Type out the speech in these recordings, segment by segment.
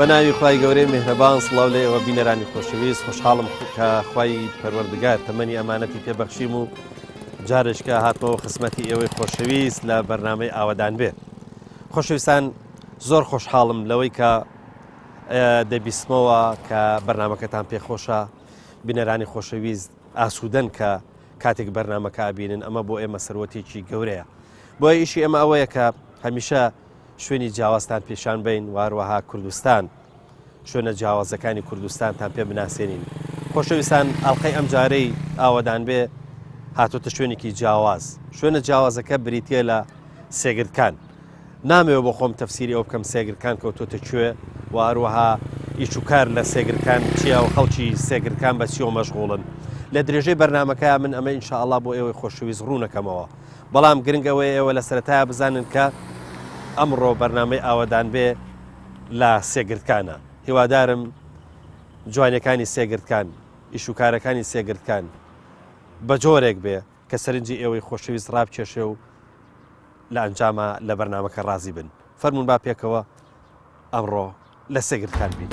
بەناوی خوای گەورەی میهرەبان سڵاو لێ ئێوە بینەرانی خۆشەویست خوشحاڵم کە خوای پەروەردگار تەمەنی ئەمانەتی پێبەخشیم و جارێککە هاتمەوە خزمەتی ئێوەی خۆشەویست لە بەرنامەی ئاوادان بێ. خۆشەویستان زۆر خۆشحاڵم لەوەی کە دەبیستمەوە کە بەرنمەکەتان پێخۆشە، بینەرانی خۆشەویست ئاسوودەن کە کاتێک بەرنمەکە ئابینن، ئەمە بۆ ئێمە سەرۆتێکی گەورەیە. بۆ ئیشی ئەمە ئەوەیە کە هەمیشە شوێنی جیاوازتان پێشان بین، واروەها کوردستان شوێنە جیاوازەکانی کوردستانتان پێ بناسێنین. خۆشەویستان ئەڵلقەی ئەم جارەی ئاوادان بێ هاتوتە شوێنێکی جیاواز. شوێنە جیاوازەکە بریتە لە سێگردکان. نامەوە بۆ خۆم تەفسیری ئەو بکەم سێگرکان کەوتۆتە کوێ و هەروەها ئیش و کار لە سێگرکان چیە و خەڵکی سێگرکان بە چیەوە مەشغوڵن. لە درێژەی بەرنمەکە من ئەمە ئینشاءالله بۆ ئێوەی خۆشەویست ڕوونەکەمەوە. بەڵام گرنگەوەی ئێوە لە سەرەتایە بزانن کە ئەمڕۆ بەرنامەی ئاوادان بێ لە سێگرتکانە. هیوادارم جوانەکانی سێگرتکان، ئیشوکارەکانی سێگرتکان بە جۆرێک بێ کە سەرنجی ئێوەی خۆشەویست ڕابکێشێ و لە ئەنجامە لە بەرنمەکە ڕازی بن. فەرمون با پێکەوە ئەمڕۆ لە سێگرتکان بین.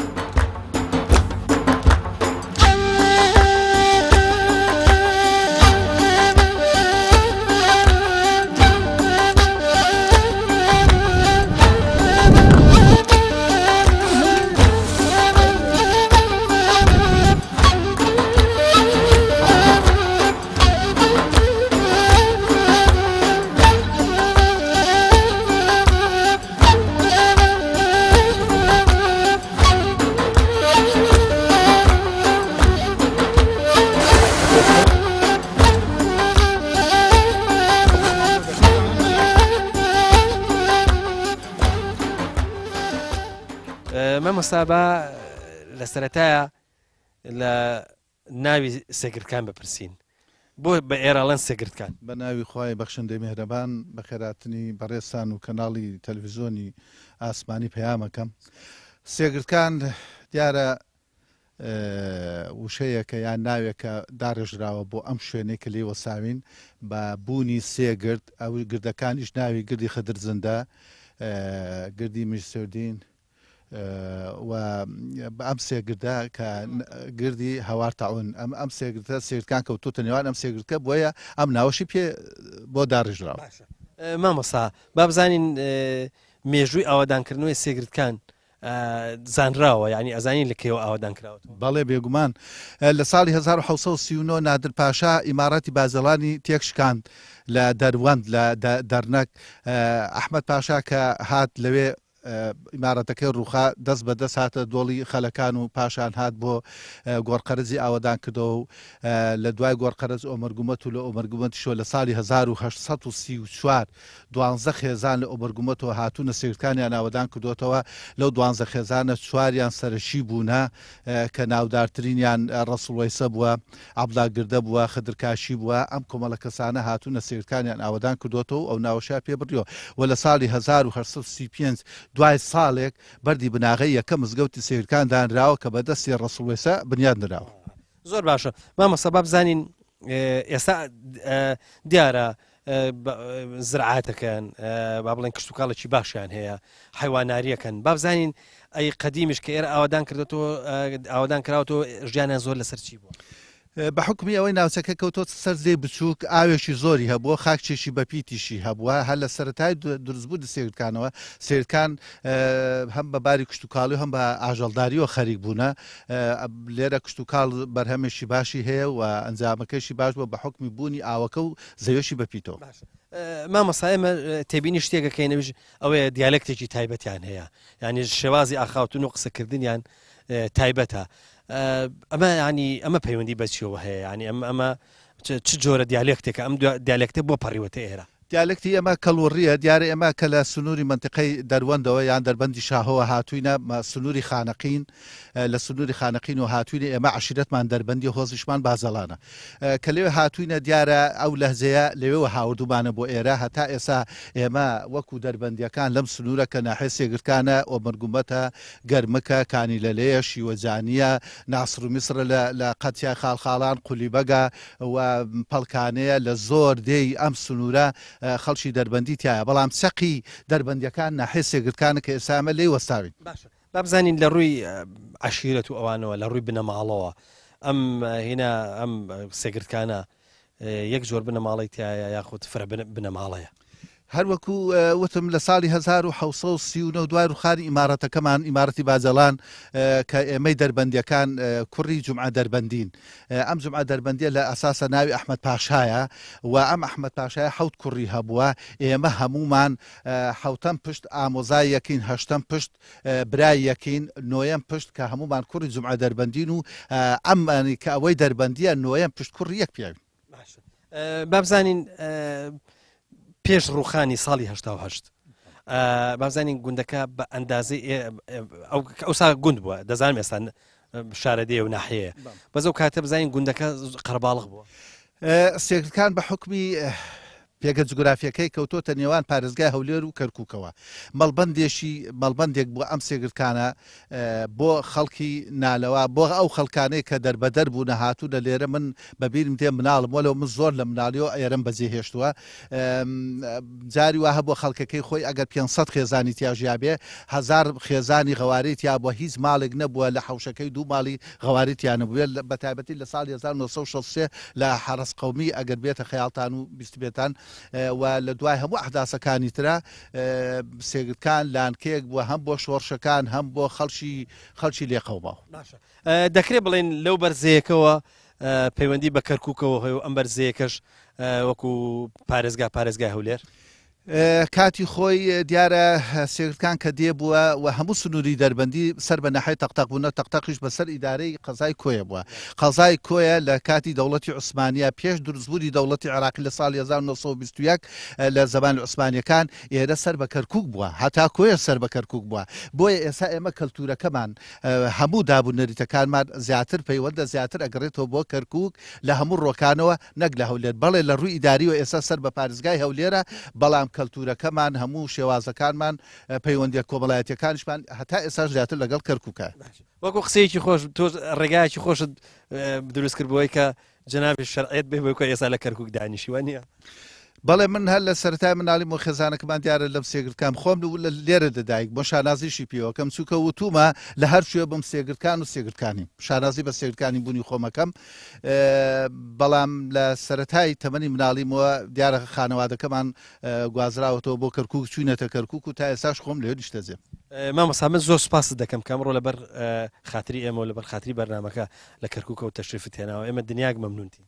مەمەسابە لە سەرەتایە لە ناوی سێگرتکان بپرسین، بۆ بە ئێراڵەن سێگرتکان. بە ناوی خوای بەخشندەی میهرەبان بە خێراتنی بەڕێستان و کەناڵی تەلەڤیزۆنی ئاسمانی پەیامەکەم. سێگرتکان دیارە وشەیەکە یان ناوێکە داڕێژراوە بۆ ئەم شوێنەی کە لێوە ساوین بە بوونی سێگرد. ئەو گردەکانیش ناوی گردی خدرزندا، گردی میرسەودین و ئەم سێگردە کە گردی هەوار تاون ئەم سێگرتە سێگرتکان کەوتوتە نێوان ئەم سێگرتکە بۆیە ئەم ناوەشی پێ بۆ داڕێژراوە. مامۆستا با بزانین مێژووی ئاوادانکردنەوەی سێگرتکان زانراوە، یعنی ئەزانین لەکەوە ئاوادان کراوە. بەڵێ بێگومان لە ساڵی 1939 نادر پاشا ئیماراتی بازەڵانی تێکشکاند لە دەروەند لە دەرنەک. ئەحمەد پاشا کە هات لەوێ ئیمارەتەکەی ڕووخا دەست بە دەست هاتە دۆڵی خەلەکان و پاشان هات بۆ گۆڕقەرزی ئاوادان کردەوە و لە دوای گۆڕقەرز ئۆمەرگومەت و لە ئۆمەرگومەتیشۆ لە ساڵی 1934 12 خێزان لە ئۆمەرگومەتەوە هاتوونە سێگرتکانیان ئاوادان کردوتەوە. لەو 12 خێزانە چواریان سەرشی بوونە کە ناودارترینیان ڕەسوڵ وەیسە بووە، عەبدڵاگردە بووە، خدرکاشی بووە. ئەم کۆمەڵە کەسانە هاتوونە سێگرتکانیان ئاوادان کردوتەوە ئەو ناوەشا پێ بڕیەوە و لە ساڵی 1935 دوای ساڵێک بەردی بناغی یەکە مزگەوتی سێگرتکان دانراوە کە بەدەستی ڕەسوڵ وەیسە بنیادنراوە. زۆر باشە مامۆستا با بزانین ئێستا دیارە زرعاتەکەن با بڵێن کشت و کاڵێکی باشیان هەیە، حیواناریەکەن. با بزانین ئەی قەدیمیش کە ئێرە ئاوادان کردێتەوە ئاوادان کراوەتەوە ژیانیان زۆر لەسەر چی بوو؟ بە حکمی ئەوەی ناوچەکە کەوتۆ سەر زێ بچووک ئاوێکی زۆری هەبووە، خاکچێکی بەپیتیشی هەبووە. هەر لە سەرەتای دروستبوو سێگرتکانەوە سێگرتکان هەم بە باری کشت و کاڵی هەم بە ئاژەڵداریەوە خەریک بوونە. لێرە کشت و کاڵ بەرهەمێکی باشی هەیە و ئەنجامەکەیشی باش بووە بە حکمی بوونی ئاوەکە و زەوێشی بەپیتەوە. مامۆستا ئێمە تێبینی شتێکەکەینەویش ئەوەیە دیالێکتێکی تایبەتیان هەیە، یعنی شێوازی ئاخاوتن و قسەکردنیان تایبەتە. ئەمە ینی ئەمە پەیوەندی بەچیەوە هەیە، ینی ئەمە چ جۆرە دیالێکتێکە ئەم دیالێکتە بۆ پەڕیوەتە ئێرە؟ دیالکتی ئەمە کەڵوەڕیە دیارە ئێمە کە لە سنووری منتیقەی دەروەندەوە یان دەربەندی شاهەوە هاتووینە سنووری خانەقین لە سنووری خانەقین و هاتووینە ئێمە عشیرەتمان دەربەندی هۆزیشمان بازەڵانە کە لێوێ هاتووینە دیارە ئەو لەهجەیە لەوێەوە هاوردومانە بۆ ئێرە هەتا ئێستا ئێمە وەکو دەربەندیەکان لەم سنوورە کە ناحێ سێگرکانە ئۆمەرگومەتە گەرمەکە کانی لەلەیە شیوەجانیە ناسر و میسرە لە قەتیا خاڵخاڵان قولیبەگە و پەڵکانەیە لە زۆر دێی ئەم سنوورە خەڵکی دەربەندی تایە بەڵام سەقی دەربەندیەکان ناحێ سێگرکانە کە ئێسامە لێی وەستاوین با بزانین لە ڕووی عشیرەت و ئەوانەوە لە ڕووی بنەماڵەوە ئەم هێنا ئەم سێگرکانە یەک جۆر بنەماڵی تایە یاخود فرە بنەماڵەیە هەروەکو وتم لە ساڵی 1930 دوای ڕوخانی ئیمارەتەکەمان ئیمارەتی باجەڵان کە ئێمەی دەربەندیەکان کوڕی جومعە دەربەندین ئەم جومعە دەربەندیە لە ئەساسە ناوی ئەحمەد پاشایە و ئەم ئەحمەد پاشایە حەوت کوڕی هەبووە ئێمە هەمومان حەوتەم پشت ئامۆزای یەکین هەشتەم پشت برای یەکین نۆیەم پشت کە هەمومان کوڕی جومعە دەربەندین و ئەمانی کە ئەوەی دەربەندیە نۆیەم پشت کوڕی یەک پیاوین با بزانین پێش ڕوخانی ساڵی هەشتا بازانین گوندەکە بە ئەندازەی ئەوسا گوند بووە دەزانم ئێستا شارەدێ و ناحەیە بەس ئەو کاتە بزانین گوندەکە قەرباڵغ بووە سێگرکان بە حکمی پێگە جوگرافیەکەی کەوتۆتە نێوان پارێزگای هەولێر و کەرکووکەوە مەڵبەندێک بووە ئەم سێگرکانە بۆ خەڵکی نالەوە بۆ ئەو خەڵکانەی کە دەربەدەر بوو نەهاتوو لە لێرە من بەبیرم دێ مناڵم وەلەو من زۆر لە مناڵیەوە ئێرەم بەجێ هێشتووە جاری وا هەبووە خەڵکەکەی خۆی ئەگەر 500 خێزانی تیاژیابێ 1000 خێزانی غەواری تیا بووە هیچ ماڵێک نەبووە لە حوشەکەی دوو ماڵی غەواری تیانەبووە بە تایبەتی لە ساڵی 1960 لە حرس قەومی ئەگەر بێتە خەیاڵتان و بیست بێتان و لە دوای هەموو ئەحداسەکانی ترە سێگرکان لانکەیەک بووە هەم بۆ شۆڕشەکان هەم بۆ خەڵکی لێقەوماوە دەکرێت بڵێن لەو بەرزەیەکەوە پەیوەندی بە کەرکووکەوە هەیە و ئەم بەرزەیەکەش وەکو پارێزگای هەولێر کاتی خۆی دیارە سێگرکان کە دێ بووە و هەموو سنووری دەربەندی سەر بە نەحەی تەقتەق بوونە تەقتەقیش بەسەر ئیدارەی قەزای کۆیە بووە قەزای کۆیە لە کاتی دەوڵەتی عوسمانیە پێش دروستبووری دەوڵەتی عێراقی لە ساڵی 1920 لە زەمان عوسمانیەکان ئێرە سەر بە کەرکووک بووە هەتا کۆیە سەر بە کەرکووک بووە بۆیە ئێستا ئێمە کەلتورەکەمان هەموو دابوونەریتەکانمان زیاتر پەیوەندە زیاتر ئەگەڕێتەوە بۆ کەرکووک لە هەموو ڕۆکانەوە نەک لە هەولێر بەڵێ لە ڕووی ئیداریەوە ئێستا سەر بە پارێزگای هەولێرە بەڵام کەلتورەکەمان هەموو شێوازەکانمان پەیوەندیە کۆمەڵایەتیەکانیشمان هەتا ئێستا زیاتر لەگەڵ کەرکووکە وەکو قسەیەکی خۆش تۆ ڕێگایکی خۆشت دروستکردبووەی کە جەنابی شەرعیت بێ بۆی کە ئێستا لە کەرکووک دانیشیوە نییە بەڵێ من هەر لە سەرەتای مناڵی و خێزانەکەمان دیارە لەم سێگرکان خۆم لە لێرە دەدایک بۆ شانازیشی پێوە کەم چووکە وتومە لە هەر شوێ بم سێگرکان و سێگرکانی شانازی بە سێگرکانی بوونی خۆمەکەم بەڵام لە سەرەتای تەمەنی مناڵیمەوە دیارە خانەوادەکەمان گوازراوەتەوە بۆ کەرکووک چوینەتە کەرکووک و تا ئێستاش خۆم لێ نیشتەجێ مامۆستا من زۆر سوپاست دەکەم کەمڕۆ لەبەر خاتری ئێمە و لەبەر خاتری بەرنامەکە لە کەرکووکە و تەشریفت هێناوە ئێمە دنیاک مەمنونتی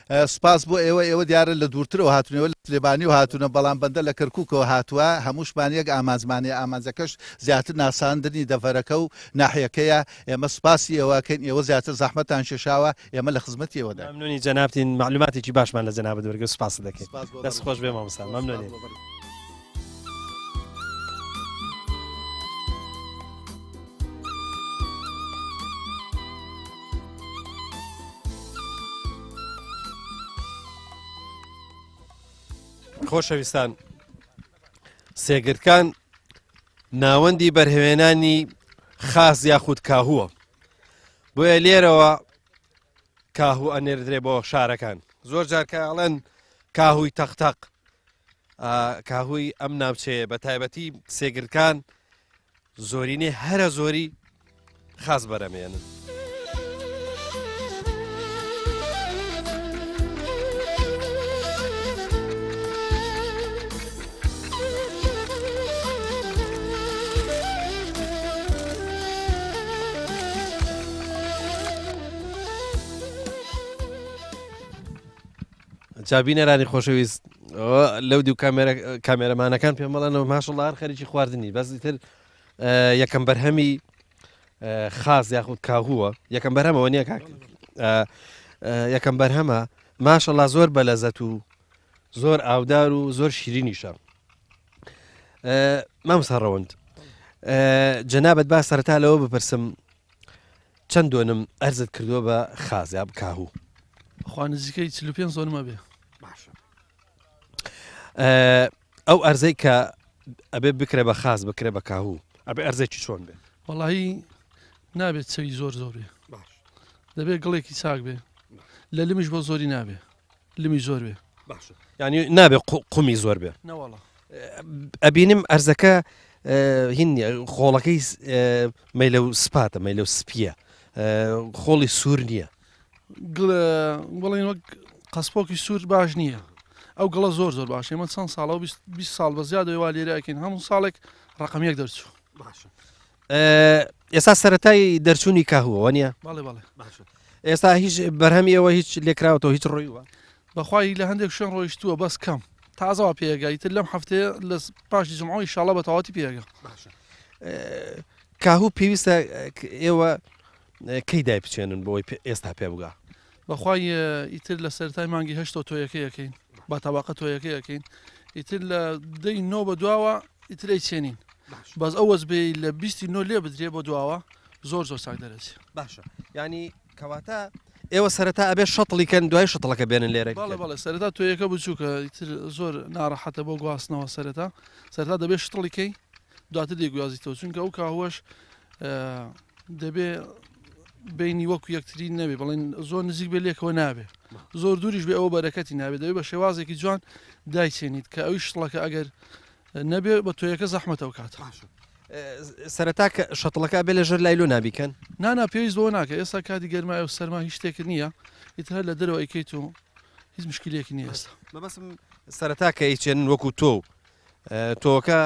سپاس بۆ ئێوە دیارە لە دوورترەوە هاتوونەوە لە سلێبانی و هاتوونە بەڵام بەندە لە کەرکووکەوە هاتووە هەمووشمان یەک ئامانزمانی ئامانجەکەش زیاتر ناساندنی دەڤەرەکە و ناحیەکەیە ئێمە سپاسی ئێوەکەین ئێوە زیاتر زەحمەتان شێشاوە ئێمە لە خزمەتی ئێوەدا مەمنونی جەنابتین معلوماتێکی باشمان لە جەنابەت وەرگرت سپاس دەکەین دەست خۆش بێ مامۆستا مەمنونی خۆشەویستان سێگرکان ناوەندی بەرهێنانی خاز یاخود کاهووە بۆیە لێرەوە کاهوو ئەنێردرێ بۆ شارەکان زۆر جارکەڵەن کاهووی تەقتەق کاهووی ئەم ناوچەیە بە تایبەتی سێگرکان زۆرینەی هەرە زۆری خاز بەرەمێنن جابینەرانی خۆشەویست لەو دوو کامێرەمانەکان پێم بەڵێنەوە ماشەڵڵا هەر خەریکی خواردنی بەس ئیتر یەکەم بەرهەمی خاز یاخود کاهووە یەکەم بەرهەمەوە نییە کاک یەکەم بەرهەمە ماشەڵڵا زۆر بەلەزەت و زۆر ئاودار و زۆر شیرینیشە. مامۆستا ڕەوەند جەنابەت با سەرەتا لەوە بپرسم چەند دۆنم ئەرزت کردووە بە خاز یا کاهوو؟ خوا نزیکەی 45 زۆرمە بێ. ئەو ئەرزەی کە ئەبێ بکرێ بە خاز بکرێ بە کاهوو ئەبێ ئەرزێکی چۆن بێ؟ وەڵاهی نابێت چەوی زۆر بێ، دەبێت گڵێکی چاک بێ، لە لمیش بۆ زۆری نابێ، لمی زۆر بێ، ینی نابێ قومی زۆر بێ. نەوەڵە ئەبینم ئەرزەکە هین خۆڵەکەی مەیلە و سپاتە مەیلە و سپیە خۆڵی سوور نییە. بڵێن وەک قەسپۆکی سوور باش نییە، ئەو گڵە زۆر زۆر باش. ئێمە چەند ساڵە و 20 ساڵ بە زیادەوەی وا لێرەکەین، هەموو ساڵێک ڕقەمیەک دەرچوو. ئێستا سەرەتای دەرچوونی کاهووە نییە؟ بەڵێ بەڵێ. ئێستا هیچ بەرهەمیەوە هیچ لێکراوەوە هیچ ڕۆیوە؟ بەخوای لە هەندێک شوێن ڕۆیشتووە بەس کەم تازەوە پێگای تر لەم هەفتەیە لە پاشی جمعەوە ئینشاڵڵا بە تەواوەتی پێگە. کاهوو پێویستە ئێوە کەی دای بچێنن بۆی ئێستا پێ بگا؟ بەخوای ئیتر لە سەرەتای مانگی هەشتەوە تۆیەکەیەکەین با تەباقە تۆیەکەیەکەین، ئیتر لە دەی نۆ بە دواوە ئیتر ئەیچێنین، بەس ئەوەز بێ لە 20 نۆ لێ بدرێ بۆ دواوە زۆر زۆر چاک دەرەچێ. باشە، ینی کەواتە ئێوە سەرەتا ئەبێ شەتڵیکەن دوای شەتڵەکە بێنن لێرە؟ بەڵێ بەڵێ، سەرەتا تۆیەکە بچووکە ئیتر زۆر ناڕەحەتە بۆ گواستنەوە. سەرەتا دەبێت شتڵیکەی دواتر دەیگوازیتەوە، چونکە ئەو کاهوەش دەبێ بینی وەکو یەکتری نەبێ، بەڵێن زۆر نزیک بێ لێکەوە نابێ، زۆر دووریش بێ ئەوە بەرەکەتی نابێت، دەبێت بە شێوازێکی جوان دایچێنیت کە ئەوی شتڵەکە ئەگەر نەبێ بە تۆیەکە زەحمەتەوە کاتە. سەرەتا شەتڵەکە بێ لە ژەر لایلۆ نابیکەن؟ نانا پێویست بۆ ناکە، ئێستا کاتی گەرمای و سەرما هیچ شتێکت نییە، ئیتر هەر لە دەرەوە ئەیکەیت و هیچ مشکلێکی نییە. ئێستا مەبەسم سەرەتا کە ئیچێنن وەکو تۆ تۆکە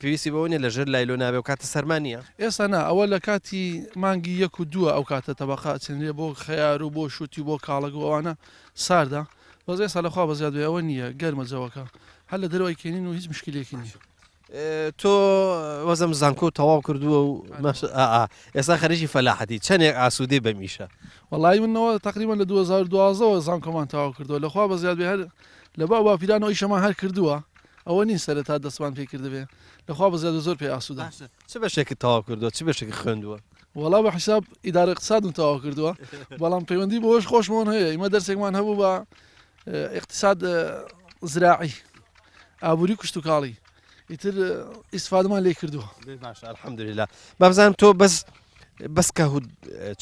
پێویستی بەوە نیە لە ژەر لایلۆ نابێ و کاتە سەرما نییە؟ ئێستا نا، ئەوە لە کاتی مانگی 1 و 2 ئەو کاتە تەبەقە چێنرێ بۆ خەیار و بۆ شووتی بۆ کاڵک و ئەوانە ساردا، بەس ئێستا لەخوا بە زیاد ئەوە نییە، گەرمە جەوەکە هەر لە دەرەوەی کێنین و هیچ مشکلێکی نییە. تۆ وەزم زانکۆ تەواو کردووە و ئێستا خەریکی فەلاحەتی چەندێک ئاسوودەی بەمیشە؟ وەڵای منەوە تقریبا لە 2012ەوە زانکۆمان تەواو کردووە، لەخوا بە زیاد هەر لە باپیرانەوە ئیشەمان هەر کردووە، ئەوە نین سەرەتا دەستمان پێ کردبێ، لەخوا بە زیاد زۆر پێ ئاسوودە. چ بەشێکی تەواو کردووە، چ بەشێکی خوێندووە؟ وەڵا بە حیساب ئیدارە اقتصادم تەواو کردووە، بەڵام پەیوەندی بۆش خۆشمەوە هەیە، ئێمە دەرسێکمان هەبوو بە اقتصاد زراعی ئابووری کوشت و کاڵی، ئیتر ئیسفادەمان لێ کردووە. باشە الحەمدوللیلا. بابزانم تۆ بەس کاهوو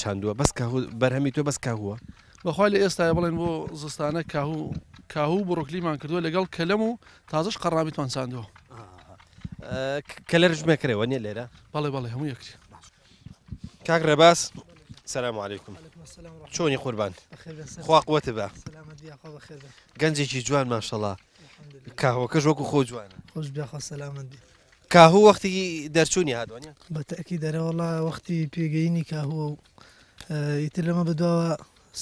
چاندووە، بەس کاهوو بەرهەمی تۆ بەس کاهووە؟ بەخوای لە ئێستای بڵێن بۆ زستانە کاهوو بڕۆکلیمان کردووە لەگەڵ کەلەم و تازەش قەڕامیتوان چاندووە. کەلەر ژمێکرێەوە نیە لێرە؟ بەڵێ بەڵێ هەموو یەکتری. کاک ڕێباس سەلام عەلەیکوم. چۆنی قوربان؟ خوا قووەتت بە. گەنجێکی جوان ماشەڵڵا، کاهوەکەش وەکو خۆ جوانە. خۆش بیاخوا سەلامت بێ. کاهوو وەختی دەرچوونی هاتووە؟ بەتەکی دەرەوەڵا وەختی پێگەینی کاهووە و ئیتر لەمە بەدواوە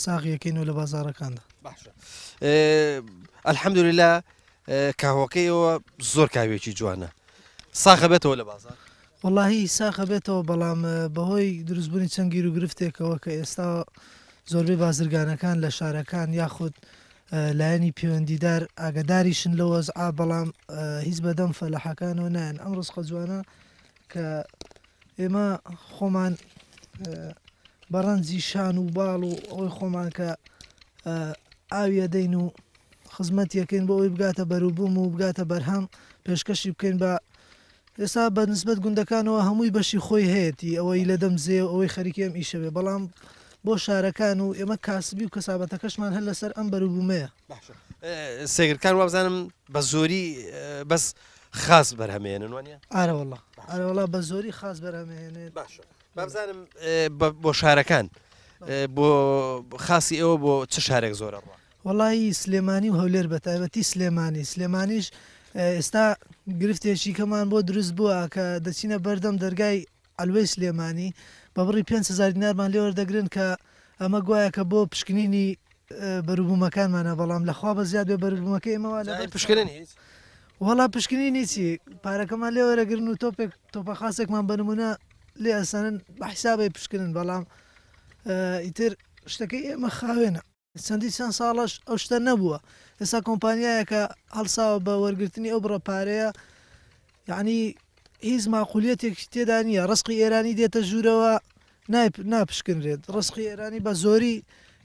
ساغیەکەینەوە لە بازارەکاندا. باشە ئەلحەمدوللیلا، کاهوەکەیەوە زۆر کاوێکی جوانە، ساخە بێتەوە لە بازار؟ وەڵاهی ساخە بێتەوە، بەڵام بەهۆی دروستبوونی چەند گیر و گرفتێکەوە کە ئێستا زۆربەی بازرگانەکان لە شارەکان یاخود لایەنی پەیوەندیدار ئاگداریشن لە وەزعا، بەڵام هیچ بەدەم فەلەحەکانەوە نایەن. ئەم ڕستقە جوانە کە ئێمە خۆمان بەڕەنجی شان و باڵ و ئەوەی خۆمان کە ئاویە دەین و خزمەتیەکەین بۆ ئەوی بگاتە بەروبووم و بگاتە بەرهەم پێشکەشی بکەین. بە ئێستا بە نسبەت گوندەکانەوە هەمووی بەشی خۆی هەیەی، ئەوەی لە دەمزێ ئەوەی خەریکی ئەم ئیشەوێ، بەڵام بۆ شارەکان و ئێمە کاسبی و کەسابەتەکەشمان هەر لەسەر ئەم بەروبوومەیە. سێگرکان وابزانم بە زۆری بەس خاص بەرهەمێنن وانە؟ ئارەوەڵا ئارەوەڵا بە زۆری خاص بەرهەمێنێت. باشە بابزانم بۆ شارەکان بۆ خاصی ئێوە بۆ چ شارێک زۆرە ڕوە؟ وەڵی سلێمانی و هەولێر بە تایبەتی سلێمانیش ئێستا گرفتێکی کەمان بۆ دروست بووە کە دەچینە بەردەم دەرگای ئەلوەی سلێمانی بە بڕی 5,000 دینارمان لێ وەردەگرن کە ئەمە گوایە کە بۆ پشکنینی بەروبوومەکانمانە، بەڵام لەخوا بە زیاد بێ بەروبوومەکەی ئێمەوە لە پشکنی وەڵا پشکنینی چی پارەکەمان لێ وەرەگرن و تۆپە خاصێکمان بنمونە لێ ئەسەنن بە حیسابی پشکنن، بەڵام ئیتر شتەکەی ئێمە خاوێنە. چەندی چەند ساڵش ئەو شتە نەبووە ئێستا کۆمپانیایەکە هەڵساوە بە وەرگرتنی ئەو بڕە پارەیە یعنی هیچ ماقولیەتێکی تێدا نییە ڕسقی ئێرانی دێتە ژوورەوە ناپشکنرێت ڕسقی ئێرانی بە زۆری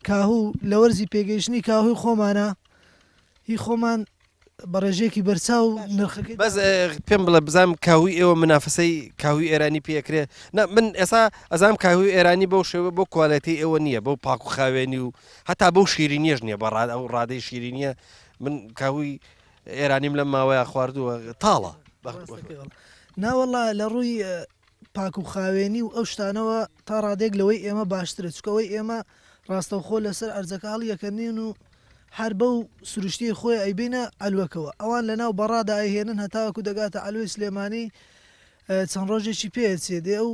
کاهوو لە وەرزی پێگەیشتنی کاهوی خۆمانە هی خۆمان بەڕێژێکی بەرچاو نرخەکەی بەس پێم بڵێ بزانم کاهوی ئێوە منافسەی کاهوی ئێرانی پێکرێ من ئێستا ئەزانم کاهوی ئێرانی بەو شێوە بۆ کوالەتی ئێوە نییە بەو پاک و خاوێنی و هەتا بەو شیرینیەش نییە بە ئەو ڕادەی شیرینیە من کاهوی ئێرانیم لەم ماوەیە خواردووە تاڵە ناوەڵا لە ڕووی پاک و خاوێنی و ئەو شتانەوە تا ڕادێک لەوەی ئێمە باشترە چکەوەی ئێمە ڕاستەوخۆ لەسەر ئەرزەکە هەڵیەکەنین و هەر بەو سروشتی خۆی ئەیبینە ئەلوەکەوە ئەوان لەناو بەڕادا ئەهێنن هەتاوەکو دەگاتە ئەلوی سلێمانی چەند ڕۆژێکی پێچێ دێ ئەو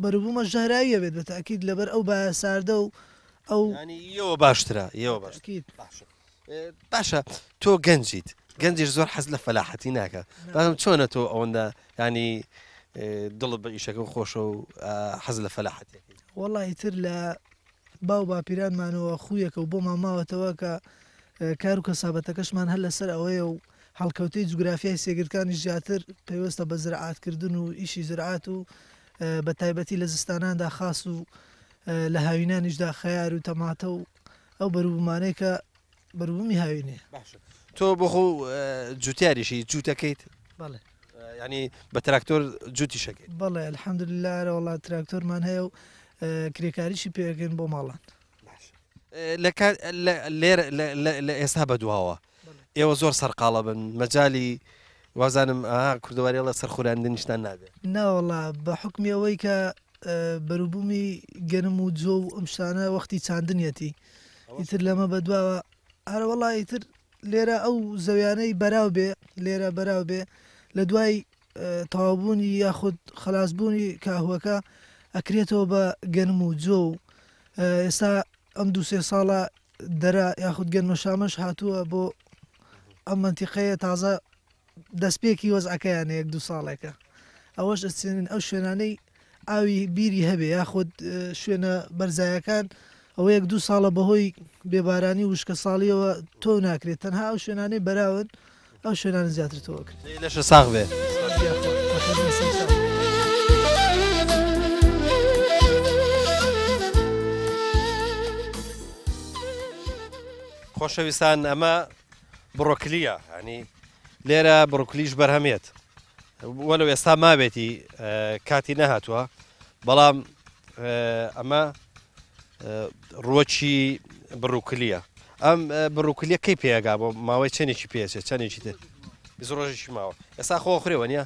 بەروبوومە ژەهراویە بێت بە تاکید لەبەر ئەو با ساردە و ئەو ئەوە باشترە ئێوە باشە تۆ گەنجیش زۆر حەز لە فەلاحەتی ناکە بەڵام چۆنە تۆ ئەوەندە ینی دڵت بە ئیشەکە خۆشە و حەز لە فەلاحەتێکی وەڵی تر لە باو باپیرانمانەوە خویەکە و بۆ ماماوەتەوە کە کار و کەسابەتەکەشمان هەر لەسەر ئەوەیە و هەڵکەوتەی جوگرافیای سێگرەکانی زیاتر پێوەستە بە زراعاتکردن و ئیشی زراعات و بە تایبەتی لە زستاناندا خاص و لە هاوینانیشدا خەیار و تەماتە و ئەو بەروبوومانەی کە بەروبوومی هاوینێ تۆ بۆخۆ جوتیاریشی جووتەکەیت بەڵێ ینی بە تراکتۆر جوتی شەکەیت بەڵێ الحەمدوللارە وڵات تراکتۆرمان هەیە و کرێکاریشی پێەکەین بۆ ماڵان لە ئێستا بەدواوە ئێوە زۆر سەرقاڵە بن مەجای وازانم کوردەواری لە سەرخوراندنیشتان نابێت ناوەڵا بە حکمی ئەوەی کە بەروبوومی گەنم و جۆ و ئەم شتانە وەختی چاندنیەتی ئیتر لەمە بەدواوە هەروەڵا ئیتر لێرە ئەو زەویانەی بەراو بێ لێرە بەراو بێ لە دوای تەواوبوونی یاخود خلاصبوونی کاهوەکە ئەکرێتەوە بە گەنم و جۆ و ئێستا ئەم 2-3 ساڵە دەرا یاخود گەنم و شامەش هاتووە بۆ ئەم منتیقەیە تازە دەستپێکی وەزعەکەیان 1-2 ساڵێکە ئەوەش ئەچێنن ئەو شوێنانەی ئاوی بیری هەبێ یاخود شوێنە بەرزایەکان ئەو 1-2 ساڵە بەهۆی بێبارانی وشکە ساڵیەوە تۆ ناکرێت تەنها ئەو شوێنانەی بەراون ئەو شوێنانە زیاتر تۆ کرد لەشە ساغ بێ خۆشەویستان ئەمە بڕۆکلیە ینی لێرە بڕۆکلیش بەرهەمێت وەلو ئێستا مابێتی کاتی نەهاتووە بەڵام ئەمە ڕۆکی بڕوکلیە ئەم بڕوکلیە کەی پێگا بۆ ماوەی چەندێکی پێچێت چەندێکی تر 20 ڕۆژێکی ماوە ئێستا خۆ خوێوە نیە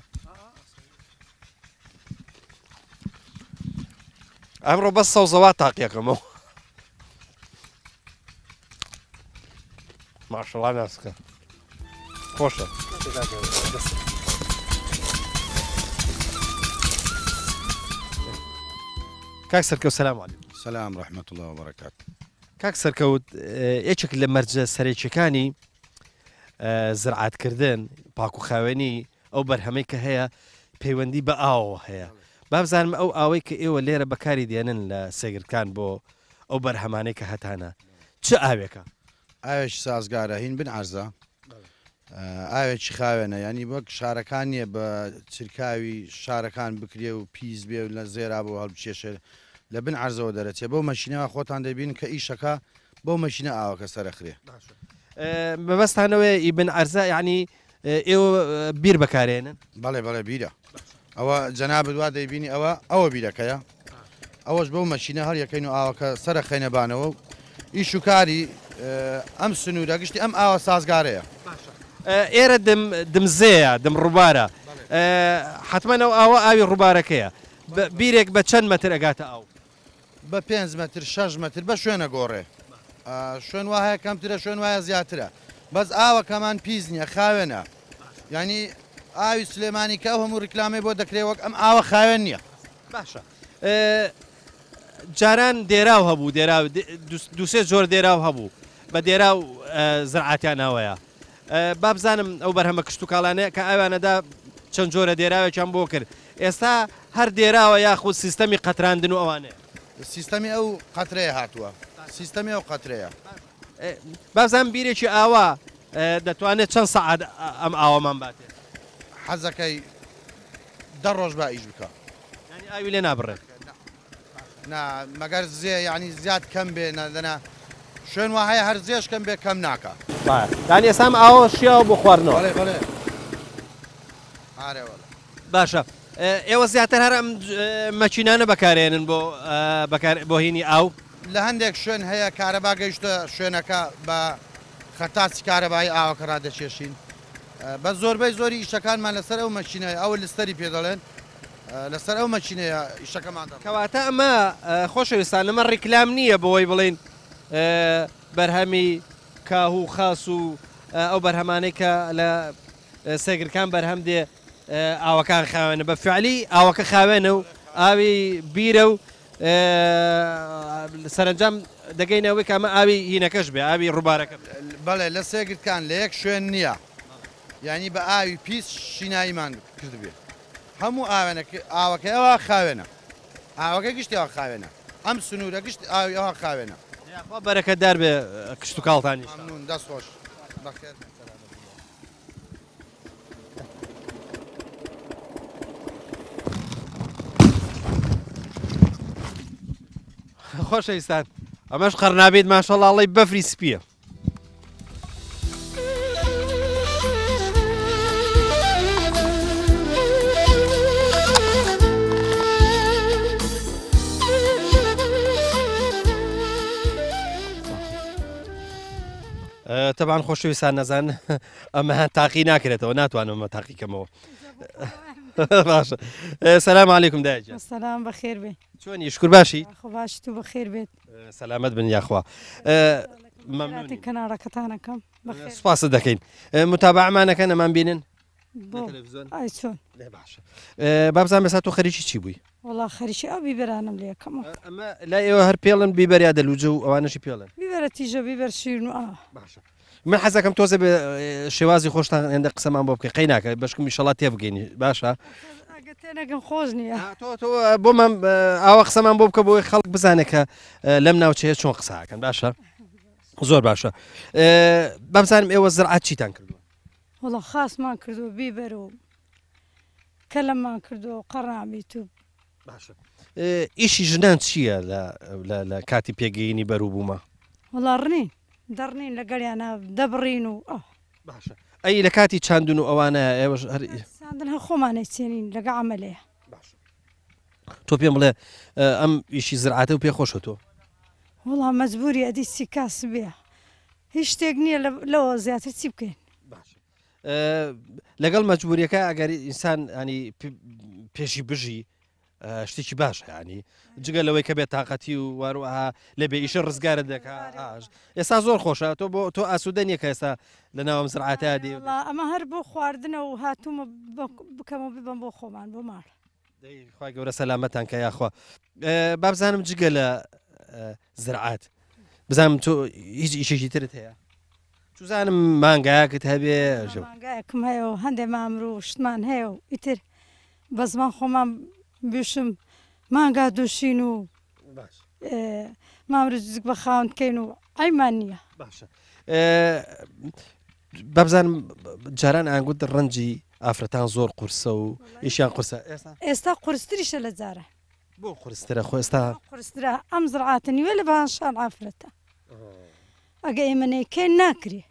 ئەمڕۆ بەس سەوزەوا تاقیەکەمەوە ماشەڵا ناسکە خۆشە کاک سەرکەوت سەلام عەلیکم سلام ڕەحمەت الله وبەرەکات کاک سەرکەوت یەکێک لە مەرجە سەرێکیەکانی زرعاتکردن پاک و خاوێنی ئەو بەرهەمەی کە هەیە پەیوەندی بە ئاوەوە هەیە با بزانم ئەو ئاوەی کە ئێوە لێرە بەکاری دێنن لە سێگرکان بۆ ئەو بەرهەمانەی کە هەتانە چ ئاوێکە ئاوێکی سازگارە هین بن عەرزە ئاوێکی خاوێنە ینی وەک شارەکانیە بە چرکاوی شارەکان بکرێ و پیس بێ و لە زێرا بۆ هەڵبچێشێ لە بن عەرزەوە دەرەچێ بەو مەشینەوە خۆتان دەبین کە ئیشەکە بەو مەشینە ئاوەکە سەرەخرێ مەبەستانەوەی ئیبن عەرزە یعنی ئێوە بیر بەکارێنن بەڵێ بەڵێ بیرە ئەوە جەناب دوا دەیبینی ئەوە بیرەکەیە ئەوەش بەو مەشینە هەر یەکەین و ئاوەکە سەرەخەینەبانەوە و ئیش و کاری ئەم سنوورە گشتی ئەم ئاوە سازگارەیە ئێرە دمزەیە دم ڕووبارە حتمما ئەو ئاوە ئاوی ڕووبارەکەیە بیرێک بە چەند مەتر ئەگاتە ئاو بە 5 مەتر 6 مەتر بە شوێنە گۆڕێ شوێن وایە کەمترە شوێن وایە زیاترە بەس ئاوەکەمان پیس نییە خاوێنە ینی ئاوی سلێمانی کە هەموو ڕیکلامی بۆ دەکرێت وەک ئەم ئاوە خاوێن نییە باشە جاران دێراو هەبوو دێراو دوسێ زۆر دێراو هەبوو بە دێراو زرعاتیان ناوەیە با بزانم ئەو بەرهەمە کشت و کاڵانەیە کە ئەوانەدا چەند جۆرە دێراوێکیان بۆ کرد ئێستا هەر دێراوە یاخود سیستەمی قەتراندن و ئەوانەیە سیستەمی ئەو قەترەیە هاتووە سیستەمی ئەو قەترەیە بازان بیرێکی ئاوا دەتوانێت چەند سەعات ئەم ئاوامان باتێت حەزەکەی دە ڕۆژ با ئیش بکە ینی ئاوی لێ نابڕێت مەگەر زێ یعنی زیاد کەم بێ نەدەنا شوێن وا هەیە هەر زێش کەم بێ کەم ناکە دانی ئێسام ئاوە شیاوە بۆ خواردنەوە بەڵێ بەڵێ ئارێوەڵە باشە ئێوە زیاتر هەر ئەم مەچینانە بەکارێنن بۆ هینی ئاو لە هەندێک شوێن هەیە کارەبا گەیشتە شوێنەکە بە خەتاچی کارەبایی ئاوەکە ڕادەچێشین بە زۆربەی زۆری ئیشەکانمان لەسەر ئەو مەچینەیە ئەوە لەستەری پێ دەڵێن لەسەر ئەو مەچینەیە ئیشەکەمان دەڵێن کەواتە ئەمە خۆشەویستان لەمە ڕیکلام نییە بۆی بڵین بەرهەمی کاهوو خاس و ئەو بەرهەمانەی کە لە سێگرکان بەرهەم دێ ئاوەکان خاوێنە بە فعلی ئاوەکە خاوێنە و ئاوی بیرە و سەرنجام دەگەینەوەی کە ئەمە ئاوی هینەکەش بێ ئاوی ڕووبارەکە بەڵێ لە سێگرکان لە یەک شوێن نییە یعنی بە ئاوی پیس شیناییمان کرد بێ هەموو ئاوەکە ئەوە خاوێنە ئاوەکە گشتیەوە خاوێنە ئەم سنوورە گشت ئاوی ئەوە خاوێنە بەرەکەتدار بێ کشت و کاڵتانی ممنون دەست خۆش بەخێر خۆشەویستان ئەمەش قەرنابێت ماشەڵڵی بەفری سپیە تەبان خۆشەویستان نەزان ئەمە تاقی ناکرێتەوە ناتوانم ئەمە تاقیکەمەوە باشە سەلام عەلەیکوم دایەجان سەلام بەخێر بێ چۆنی شکر باشی خۆ باش تو بەخێر بێت سەلامەت بن یاخوا مەمنونی کەناڕەکەتانەکەم سوپاست دەکەین متابعمانەکە نەمان بینن ئای چۆن باشە بابزان بەسا تۆ خەریکی چی بووی وڵا خەریکی ئەو بیبەرانم لێ یەکەمەوە ئەمە لای ئێوە هەر پێڵن بیبەریا دەلوجە و ئەوانەشی پێڵن بیبەرە تیژە بیبەر شیرن و ئاوە باشە من حەزەکەم تۆزە بێ شێوازی خۆشتان هێندە قسەمان بۆ بکەی قەی ناکە بەشکم ئینشەڵڵا تێبگەینی باشە تێنەگەم خۆش نییە تۆ بۆمان ئاوە قسەمان بۆ بکە بۆی خەڵک بزانێت کە لەم ناوچەیە چۆن قساکەن باشە زۆر باشە بابزانم ئێوە زرعات چیتان کردووە وڵا خاسمان کردو بیبەر و کەلەممان کردو قەڕامی تو باشە ئیشی ژنان چییە لە کاتی پێگەینی بەروبوومە وڵا ڕنین دەڕنین لە گەریانە دەبڕین و باشە ئەی لە کاتی چاندون و ئەوانە ئێوەش ساندن هە خۆمانەی چێنین لەگە عەمەلەیە تۆ پێم بڵێ ئەم ئیشی زرعاتە و پێخۆشە تۆ وڵا مەجبوری ئەدی چی کاس بێ هیچ شتێک نییە لەوە زیاتر چی بکەین لەگەڵ مەجبوریەکە ئەگەری ئینسان ینی پێشی بژی شتێکی باشە ینی جگە لەوەی کە بێت تااقەتی و واروەها لە بێ ئیشە ڕزگارە دەکا ئێستا زۆر خۆشە تۆ بۆ تۆ ئاسوودە نیە کە ئێستا لە ناوم زرعاتە دی ئەمە هەر بۆ خواردنەوە و هاتوومە بکەمەوە ببم بۆ خۆمان بۆ ماڵ خی گەورە سەلامەتان کە یاخوا بابزانم جگە لە زرعات بزانم تۆ هیچ ئیشێکی ترت هەیە توزانم مانگایەکت هەبێ مانگایەکم هەیە و هەندێک مامرۆ شتمان هەیە و ئیتر بە زمان خۆمان بشم مانگا دووشین و مامرۆ جزک بە خاوند بکەین و ئەیمان نییە باشە بابزانم جاران ئاگوت ڕەنجی ئافرەتان زۆر قورسە و ئیشیان قورسە ئێستا قورستریشە لە جارە بۆ قورسترە خۆ ئێستا قورسترا ئەم زرعاتە نیوە لە باشان ئافرەتە ئەگە ئێمەنەیەکەی ناکرێ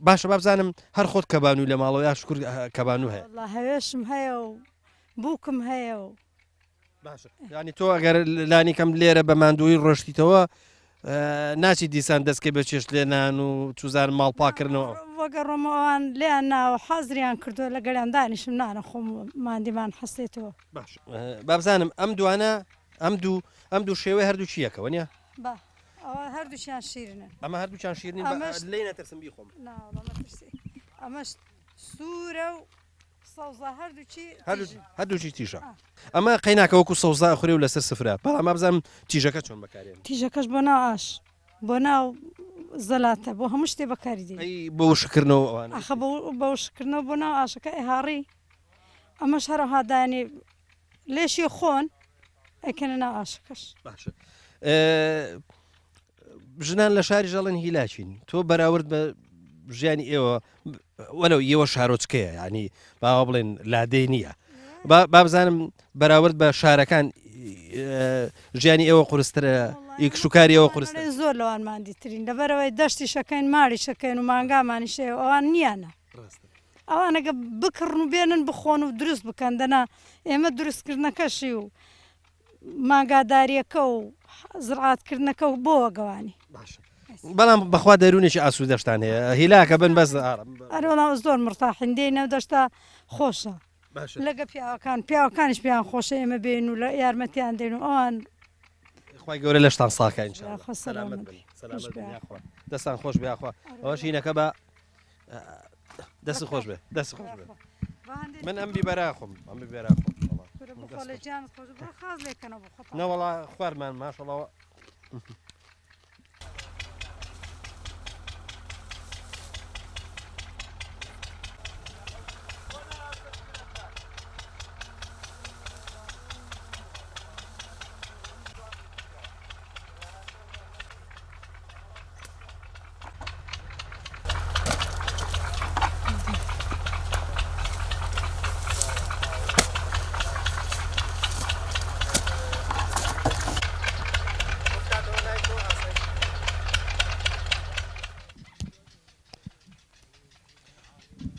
باشە بابزانم هەر خۆت کەبانوو لە ماڵەوە یا شکر کەبانوو هەیە هەوێشم هەیە و بووکم هەیە و باشە ینی تۆ ئەگەر لانی کەم لێرە بە ماندووی ڕۆشتیتەوە ناچی دیسان دەستکەی بە چێشت لێنان و چوزان ماڵپاکردنەوە وەگە ڕۆمەوان لیان ناوە حەزریان کردووە لە گەریان دانیشم نانە خۆم مادیمان حەستێتەوە باش بابزانم ئەم دوانە ئەم دوو شێوەی هەردوو چیەکەوە نیە ئەوە هەردووشیان شیرنن ئەمە هەردووچان شیرنی لی نەترسم بیخۆم ئەمەش سوورە و سەوزا هەردووچی تیژە ئەمە قەیناکەوەکو سەوزا خوێ و لەسەر سفرە بەڵام مابزانم تیژەکە چۆن بەکارێن تیژەکەش بۆ ناو ئاش بۆ ناو زەلاتە بۆ هەموو شتێ بەکاری دی بۆ وشکردنەوە ئەخە بە وشکردنەوە بۆ ناو ئاشەکە ئێهاڕی ئەمەش هەرەهادانی لێشی خۆن ئەکەنە ناو ئاشەکەش باشە ژنان لە شاری ژەڵێن هیلاچین تۆ بەراورد بە ژیانی ئێوە وەلو ئێوە شارۆچکەیە ینی باوا بڵێن لادەی نییە با بزانم بەراورد بە شارەکان ژیانی ئێوە قورسترە ئیکشوکاری ئەوە قورستە زۆر لەوانمان دیترین لەبەرەوەی دەشتی شەکەین ماڵی شەکەین و مانگامانی شێ ئەوان نییانە ئەوانەگە بکڕن و بێنن بخۆن و دروست بکەن دەنا ئێمە دروستکردنەکەشی و ماگاداریەکە و زڕاتکردنەکە و بۆوە گەوانی بەڵام بەخوا دەرونێکی ئاسوودەشتان هەیە هیلاکە بن بەس ئەرۆڵاو زۆر مرتاحین دێنە دەشتا خۆشە لەگە پیاوەکانیش پیان خۆشە ئێمە بێن و لە یارمەتیان دێن و ئەوان خی گەورە لەشتان ساکەین دەستان خۆش بیاخوا ئەوەش هینەکە بە دەست خۆش بێ دەست خۆش بێ من ئەم بیبەراخۆم ئەم بیبەراخۆم نەوەڵا خوارمان ماشەڵەوە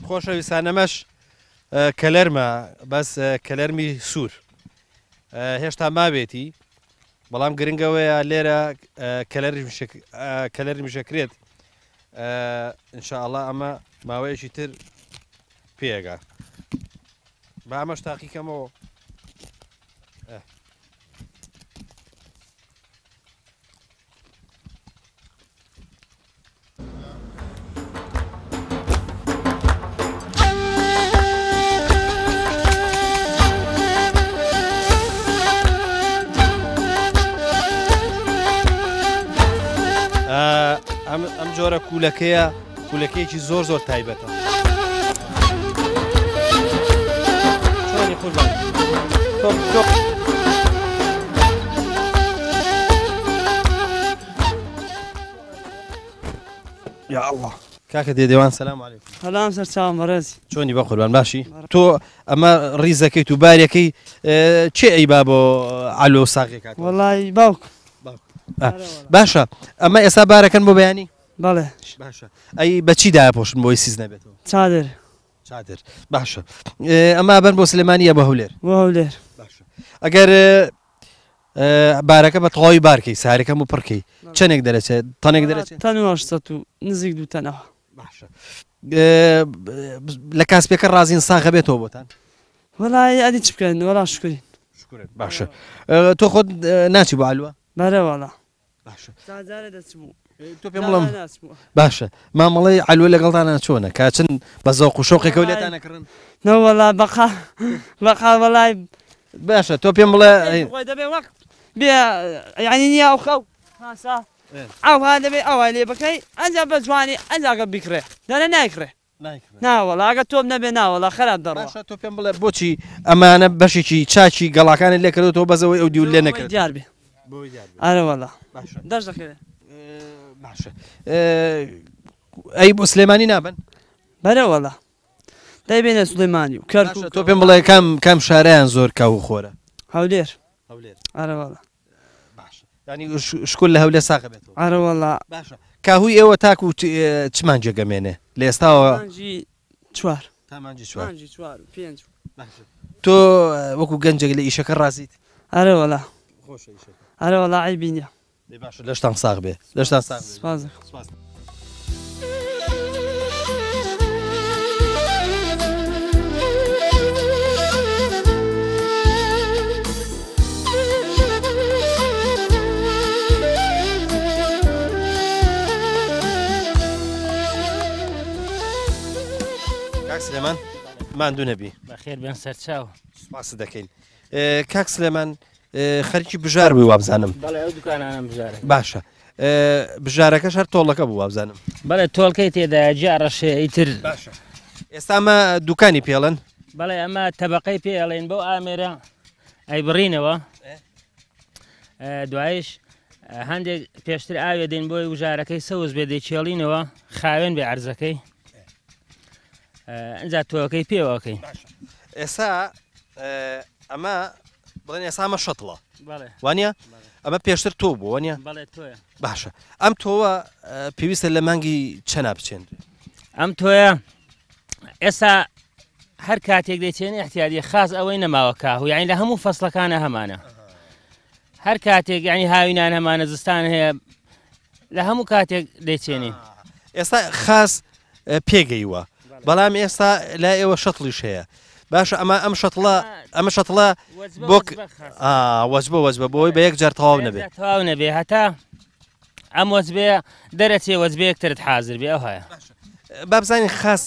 خۆشەویستانەمەش کەلەرمە بەس کەلەرمی سوور هێشتا مابێتی بەڵام گرنگەوەیە لێرە کەلەرمی شەکرێت ئینشاءڵڵا ئەمە ماوەیەکی تر پێگا بە ئەمەش تاقیکەمەوە ئەم جۆرە کولەکەیەکی زۆر تایبەتە یا الله کاکە دێوان سەلام عەلەیکوم سەلام سەرچاوم بەڕێزی چۆنی بە قوربان باشی تۆ ئەمە ڕیزەکەیت و بارەکەی چێ ئەی با بۆ عەلۆ ساغی کات وەڵی باوک باشە ئەمە ئێستا بارەکەن بۆ بەیانی بەڵێ باشە ئەی بەچی داپۆشن بۆی سیز نەبێتەوە چادر باشە ئەمە بەن بۆ سلێمانیە بە هەولێر باشە ئەگەر بارەکە بە تەواوی بارکەی سارەکەم و پڕکەی چەندێک دەرەچێت تەنێک دەرەچێت تەنوەشتە و نزیک دوو تەنەوە باشە لە کاسپێکە ڕازین ساغە بێتەوە بۆتان وەڵی ئەدی چ بکەن وەڵا شکرین باشە تۆ خۆت ناچی بۆ عەلوە بەرەوەڵا باشە دەچبوو تۆ پێم بڵم باشە مامەڵی عەلوە لەگەڵتانە چۆنە کاچن بە زەوق و شۆقێکەوە لێتانەکردن نەوەڵا بەقا وەڵای باشە تۆ پێم بڵێ دەبێ وەک بێ یعنی نییە ئەو خەو ئەوها دەبێت ئەوە لێ بکەی ئەنجا بە جوانی ئەنجاگە بیکڕێ دەنە نایکڕێ ناوەڵا ئەگە تۆم نەبێ ناوەڵا خەرات دەڕەوە تۆ پێم بڵێ بۆچی ئەمانە بەشێکی چاچی گەڵاکانی لێ کردەوە بەزەوەی ئەو دیول لێ نەکرد دیار بێ ئەرەوەڵا دەش دەکەوێت باشە ئەی بۆ سلێمانی نابن بەرەوەڵا دەیبێنە سلێمانی و تۆ پێم بڵێ کام شارەیان زۆر کاو و خۆرە هەولێر ئەرەوەڵا ینی شکل لە هەولێر ساغە بێتەوە ئەرەوەڵا باشە کاهوی ئێوە تاک و چمان جێگەمێنێ لە ئێستاوە چوار تۆ وەکو گەنجێک لە ئیشەکە ڕازیت ئەرەوەڵا ئەرەوەڵا عیبینە باشە لەشتان ساغ بێ لەشتان ساغ کاک سلێمان ماندوو نەبی بەخێر بێن سەرچاو سپاس دەکەین کاک سلێمان خەریکی بژار بووی وابزانم بەڵێ ئەو دوکانانم بژارە باشە بژارەکەش هەر تۆڵەکە بوو وابزانم بەڵێ تۆڵکەی تێدا جارەشێ ئیتر باشە ئێستا ئەمە دوکانی پێڵەن بەڵێ ئەمە تەبەقەی پێڵێن بۆ ئامێرە ئەی بڕینەوە دوایش هەندێک پێشتر ئاوێ دێن بۆی وژارەکەی سەوز بێ دەیچێڵینەوە خاوێن بێ عەرزەکەی ئەنجا تۆەکەی پێوەکەی ئێستا ئەمە بڵێن ئێستا ئەمە شەتڵە بەڵێ وانە ئەمە پێشتر تۆ بوو وانە بەڵێ تۆیە باشە ئەم تۆوە پێویستە لە مانگی چەنا بچێن ئەم تۆیە ئێستا هەر کاتێک دەیچێنی احتیاجی خاص ئەوەی نەماوە کاهو یعنی لە هەموو فەسڵەکانە هەمانە هەر کاتێک یعنی هاوینان هەمانە زستان هەیە لە هەموو کاتێک دەیچێنی ئێستا خاص پێگەیوە بەڵام ئێستا لا ئێوە شەتڵیش هەیە باشە ئەمە شەتڵە بۆ وەجبە بۆی بە یەک جار تەواو نەبێت تەواو نەبێ هەتا ئەم وەجبێ دەرەچێ وەجبەیەکترت حازر بێ ئەو هەیە بابزانین خاص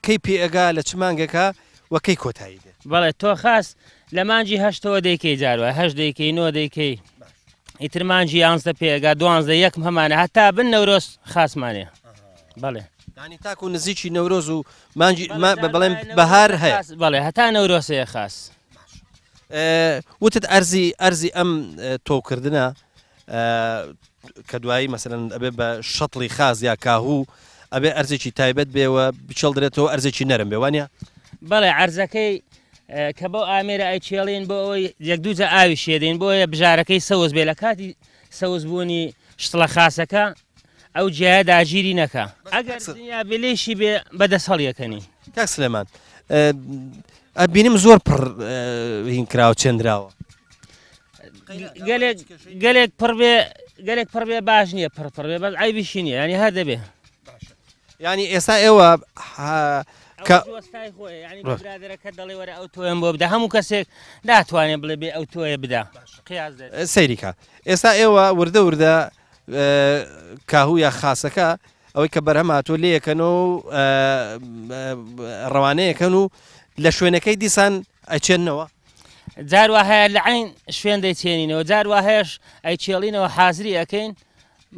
کەی پێئگا لە چ مانگێکە وەکەی کۆتایی دێ بەڵێ تۆ خاص لە مانجی هەشتەوە دەیکەی جاروە هەشت دەیکەی نۆ دەیکەی ئیتر مانجی یانزدە پێگا دوانزدە یەکم هەمانە هەتا بن نەورۆز خاصمانێ بەڵێ ینی تاکو نزیکی نەورۆز و مانجی بەڵێن بەهار هەیە بەڵێ هەتا نەورۆسەیە خاص وتت ئەرزی ئەم تۆکردنە کە دوایی مەسەرەن ئەبێ بە شەتڵی خاز یا کاهوو ئەبێ ئەرزێکی تایبەت بێەوە بچەڵدرێتەوە ئەرزێکی نەرم بێ وانە بەڵێ عەرزەکەی کە بۆ ئامێرە ئایچێڵین بۆ ئەوەی یەک دووجە ئاوی شێدەین بۆیە بژارەکەی سەوز بێ لە کاتی سەوز بوونی شتڵە خاسەکە ئەو جیایە داگیری نەکە ئەگەر دنیا بلێشی بێ بەدەست هەڵیەکەنی کاک سلێمان ئەبینم زۆر پڕ هین کراوە چێندراوە گەلێک پڕ بێ باش نییە پڕ بێ بەس ئایبیشی نیە ینی هەر دەبێ ینی ئێستا ئێوە برادەکە دەڵێ وەرە ئەو تۆیان بۆ بدە هەموو کەسێک ناتوانێت بڵێ بێ ئەو تۆیە بدا سەیریکە ئێستا ئێوە وردە کاهوو یا خاسەکە ئەوەی کە بەرهەماتۆ لێیەکەنەوە ڕەوانەیەکەن و لە شوێنەکەی دیسان ئەچێننەوە جاروا هەیە لە عین شوێن دەیچێنینەوە جاروا هەیەش ئەیچێڵینەوە حازری ئەەکەین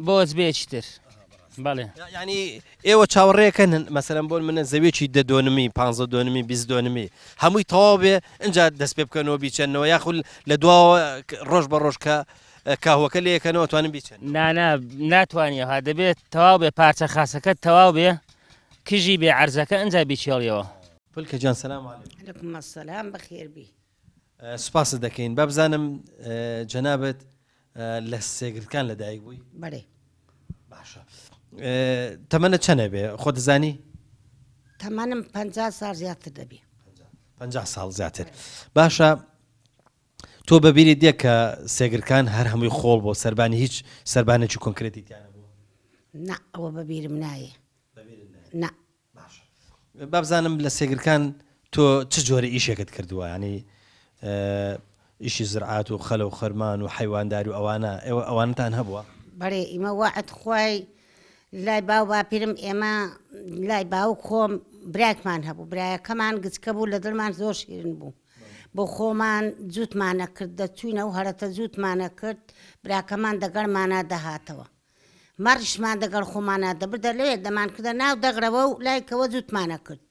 بۆز بێچتر بەڵێ ینی ئێوە چاوەڕێەکەن مەسەرەن بۆن منە زەوێکی 10 15 20 هەمووی تەواو بێ اینجا دەست پێ بکەنەوە بیچێنەوە یاخود لە دواوە ڕۆژ بە ڕۆژ کە کاهوەکە لەکەنەوە توانن بیچێن ناتوانیە ها دەبێت تەواو بێ پارچە خاسەکەت تەواو بێ کژی بێ عەرزەکە ئەنجا بیچێڵیەوە پلکە جان سەلام عەلەیکوم ئەسسەلام بەخێر بی سوپاست دەکەین با بزانم جەنابەت لە سێگرکان لەدایک بووی بەڵێ باشە تەمەنە چەنە بێ خۆ دەزانی تەمەنم 50 ساڵ زیاتر دەبێ 50 ساڵ زیاتر باشە تۆ بەبیری دێ کە سێگرکان هەر هەمووی خۆڵ بۆ سەربانی هیچ سەربانێکی کۆنکرێتی تیانە بوو نا ئەوە بەبیرم نایە نا با بزانم لە سێگرکان تۆ چ جۆرە ئیشێکت کردووە ینی ئیشی زرعات و خەلە و خەرمان و حیوانداری و ئەوانە ئێوە ئەوانتان هەبووە بەڵێ ئیمە وعد خوای لای باو باپیرم ئێمە لای باو خۆم براکمان هەبوو برایەکەمان گچکە بوو لە دڵمان زۆر شیرن بوو بۆ خۆمان جووتمانە کرد دەچوینە و هەرەتە جووتمانە کرد براکەمان دەگەڵمانە دەهاتەوە مەڕشمان دەگەڵ خۆمانە دەبردە لەوێ دەمان کردە ناو دەگڕەوە و لایکەوە جووتمانە کرد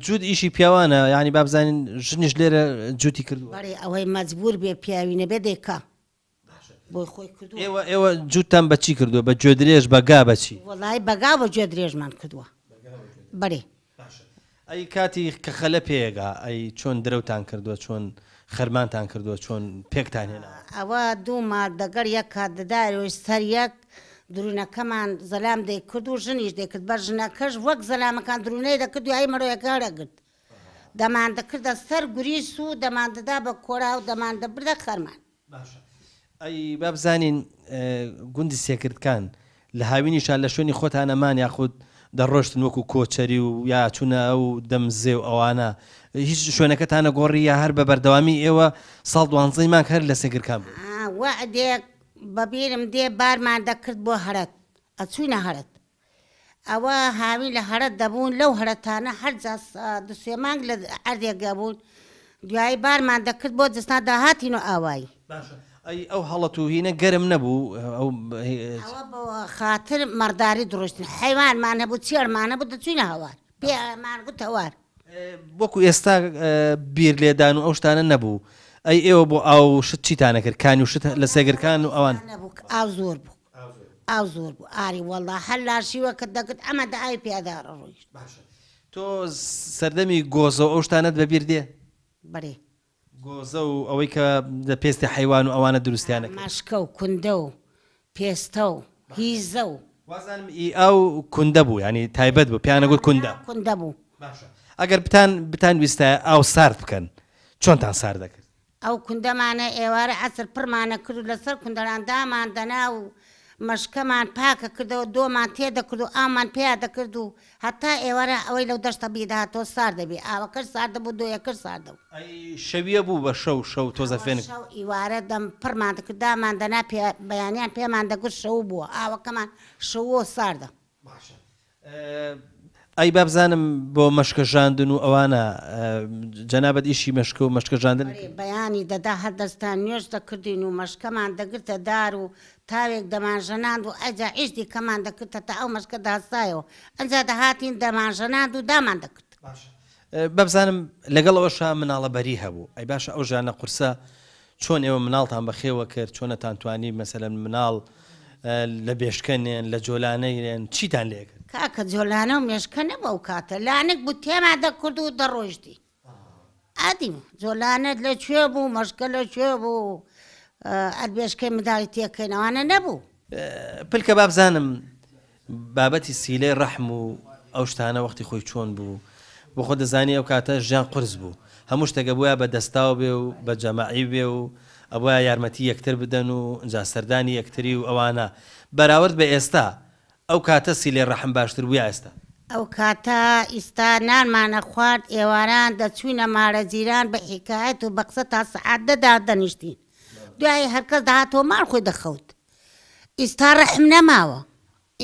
جوود ئیشی پیاوانە ینی با بزانین ژنیش لێرە جووتی کردووە بەڵێ ئەوەی مەجبور بێ پیاوی نەبێ دێکا بۆی خۆی کردو ئێوە جووتان بەچی کردووە بە گوێ درێژ بەگا بەچی وەڵای بەگا بە گوێ درێژمان کردووە بەڵێ ئەی کاتی کە خەلە پێگا ئەی چۆن درەوتان کردووە چۆن خەرمانتان کردووە چۆن پێکتان هێنا ئەوە دوو مار دەگەر یەک کات دەدارەوەی سەر یەک درونەکەمان زەلام دەیکرد و ژنیش دەیکرد بەر ژنەکەش وەک زەلامەکان درونەی دەکرد و ئای مەڕۆیەکە دەگرت دەمان دەکردە سەر گوریس و دەمان دەدا بە کۆرا و دەمان دەبردە خەرمان ئەی با بزانین گوندی سێکردکان لە هاوینیشان لە شوێنی خۆتان ئەمان یاخود دەڕۆشتن وەکو کۆچەری و یا چوونە ئەو دەمزێ و ئەوانە هیچ شوێنەکەتانە گۆڕی یا هەر بە بەردەوامی ئێوە ساڵ دوانزەی مانگ هەر لە سێگرکان بوو وعدێک بەبیرم دێ بارمان دەکرد بۆ هەرەت ئەچوینە هەرەت ئەوە هاوی لە هەرەت دەبوون لەو هەرەتانە هەر دوسێ مانگ لە ئەردێکگە بوون دوایی بارمان دەکرد بۆ جستان داهاتین و ئاوایی ئەی ئەو هەڵەت و هینە گەرم نەبوو ئەو بۆ خاتر مەرداری دڕۆشتن حیوانمان هەبوو چێرمانە بوو دەچوینە هەوار پێمان گوت هەوار وەکو ئێستا بیر لێدان و ئەو شتانە نەبوو ئەی ئێوە بۆ ئاو شت چیتانە کرد کانی و شت لە سێگرکان و ئەوان ئاو زۆر بوو ئاو زۆر بوو ئاری وەڵا هەر لاشیوە کە دەکرد ئەمە دا ئای پیادارە ڕۆیشت تۆ سەردەمی گۆزە و ئەو شتانت بەبیر دێ بەێ گۆزە و ئەوەی کە لە پێستی حیوان و ئەوانە دروستیانە مەشکە و کوندە و پێستە و هیزە و وازانم ئی ئەو کوندە بوو ینی تایبەت بوو پیانەگوت کوندە کوندە بوو ئەگەر بتان ویستە ئاو سارد بکەن چۆنتان سار دەکرد ئەو کوندەمانە ئێوارە عسر پڕمانە کرد و لەسەر کوندەران دامان دەنا و مەشکەمان پاکە کردەوە دۆمان تێدەکرد و ئامان پێیا دەکرد و هەتا ئێوارە ئەوەی لەو دەشتە بیداهاتۆ سار دەبێ ئاوەکەش سار دەبوو دۆیەکەش سار دەبوو شەویە بوو بە شەو تۆزە فێن ئیوارە دەم پڕمان دەکرد دامان دەنا بەیانیان پێمان دەگوت شەو بووە ئاوەکەمان شەوۆ ساردە ئەی بابزانم بۆ مەشکەژاندن و ئەوانە جەنابەت ئیشی مەشکە و مەشکەژاندن بەیانی دەدا هەردەستان نوێش دەکردین و مەشکەمان دەگرتە دار و تاوێک دەمانژەناند و ئەجا ئیشتی کەمان دەکردە تا ئەو مەشکە داستایەوە ئەنجا دەهاتین دەمانژەناند و دامان دەکرد بەبزانم لەگەڵ ئەوەش مناڵە بەری هەبوو ئەی باشە ئەو ژانە قورسە چۆن ئێوە مناڵتان بەخێوە کرد چۆنەتان توانی مەسەلەن مناڵ لە بێشکەنێن لە جۆلانەیێن چیتان لێ کرد کاکە جۆلانە و مێشکە نەبە و کاتە لانێک بوو تێما دەکرد و دەڕۆژتی ئادیم جۆلانت لەکوێ بوو مەشکە لەکوێ بوو ئەلبێشکەی مداری تێکەینەوانە نەبوو پلکە بابزانم بابەتی سیلەی ڕەحم و ئەو شتانە وەختی خۆی چۆن بوو بۆ خۆ دەزانی ئەو کاتە ژیان قرس بوو هەموو شتەکە بووە بە دەستاو بێ و بە جەماعی بێ و ئەوە یارمەتی یەکتر بدەن و ئەنجا سەردانی یەکتری و ئەوانە بەراورد بە ئێستا ئەو کاتە سیلەی ڕەحم باشتر بووە ئێستا ئەو کاتە ئیستا نانمانە خوارد ئێواران دەچوینە مارە جیران بە حیکایەت و بە قسە تا سەعات دەدا دەنیشتین دوای هەرکەس داهاتەوە ماڵ خۆی دەخەوت ئیستا ڕەحم نەماوە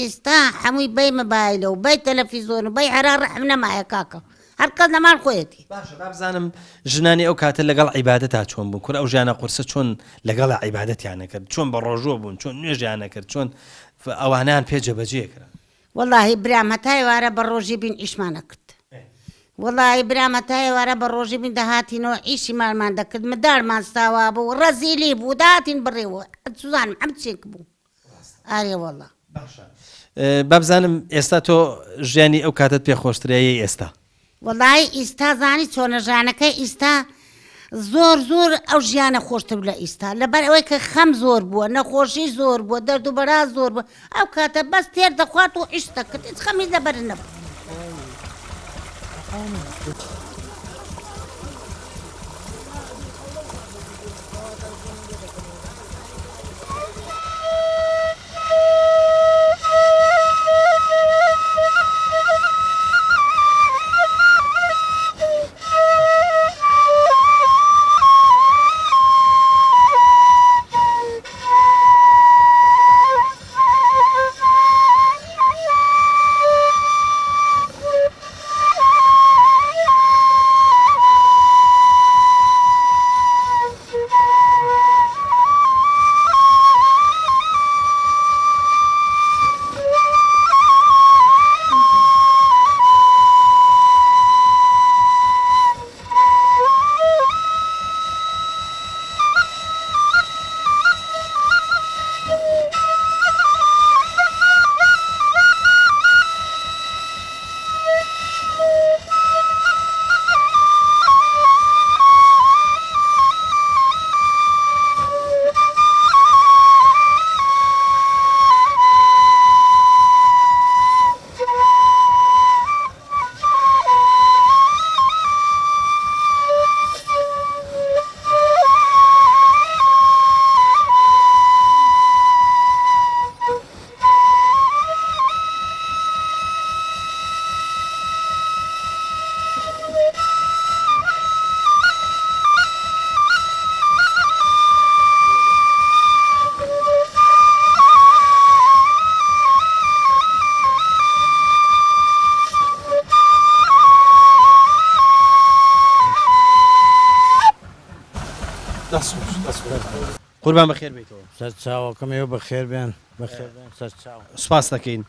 ئێستا هەمووی بەی مەبایلە و بەی تەلەڤیزۆن و بەی هەرا ڕەحم نەمایە کاکە هەرکەس لە ماڵ خۆیەتی باشە بابزانم ژنانی ئەو کاتە لەگەڵ عیبادەتا چۆن بوون کورە ئەو ژیانە قورسە چۆن لەگەڵ عیبادەتیانە کرد چۆن بە ڕۆژوە بوون چۆن نوێژیانە کرد چۆن ئەوانیان پێ جەبەجێ کرد وەڵاهی برام هەتای وارە بە ڕۆژی بین ئیشمانە کرد وەڵی برام هەتای وارە بە ڕۆژی بین دەهاتینەوە ئیشی ماڵمان دەکرد مدارمان ساوا بوو ڕەزیلی بوو داهاتین بڕێوە سوزانم ئەم چێک بوو ئارێ وەڵا بابزانم ئێستا تۆ ژیانی ئەو کاتت پێ خۆشترایی ئێستا وەڵی ئیستا زانی چۆنە ژانەکەی ئیستا زۆر زۆر ئەو ژیانە خۆشتر لە ئیستا لەبەر ئەوەی کە خەم زۆر بووە نەخۆشی زۆر بووە دەرد و بەراز زۆر بووە ئەو کاتە بەس تێر دەخوات و ئیش دەکرد هیچ خەمی لەبەر نەبوو قوربان بەخێر بیتەوە سەر چاوەکەم ئێوە بەخێر بێن بەخێر بێن سەر چاو سوپاس دەکەین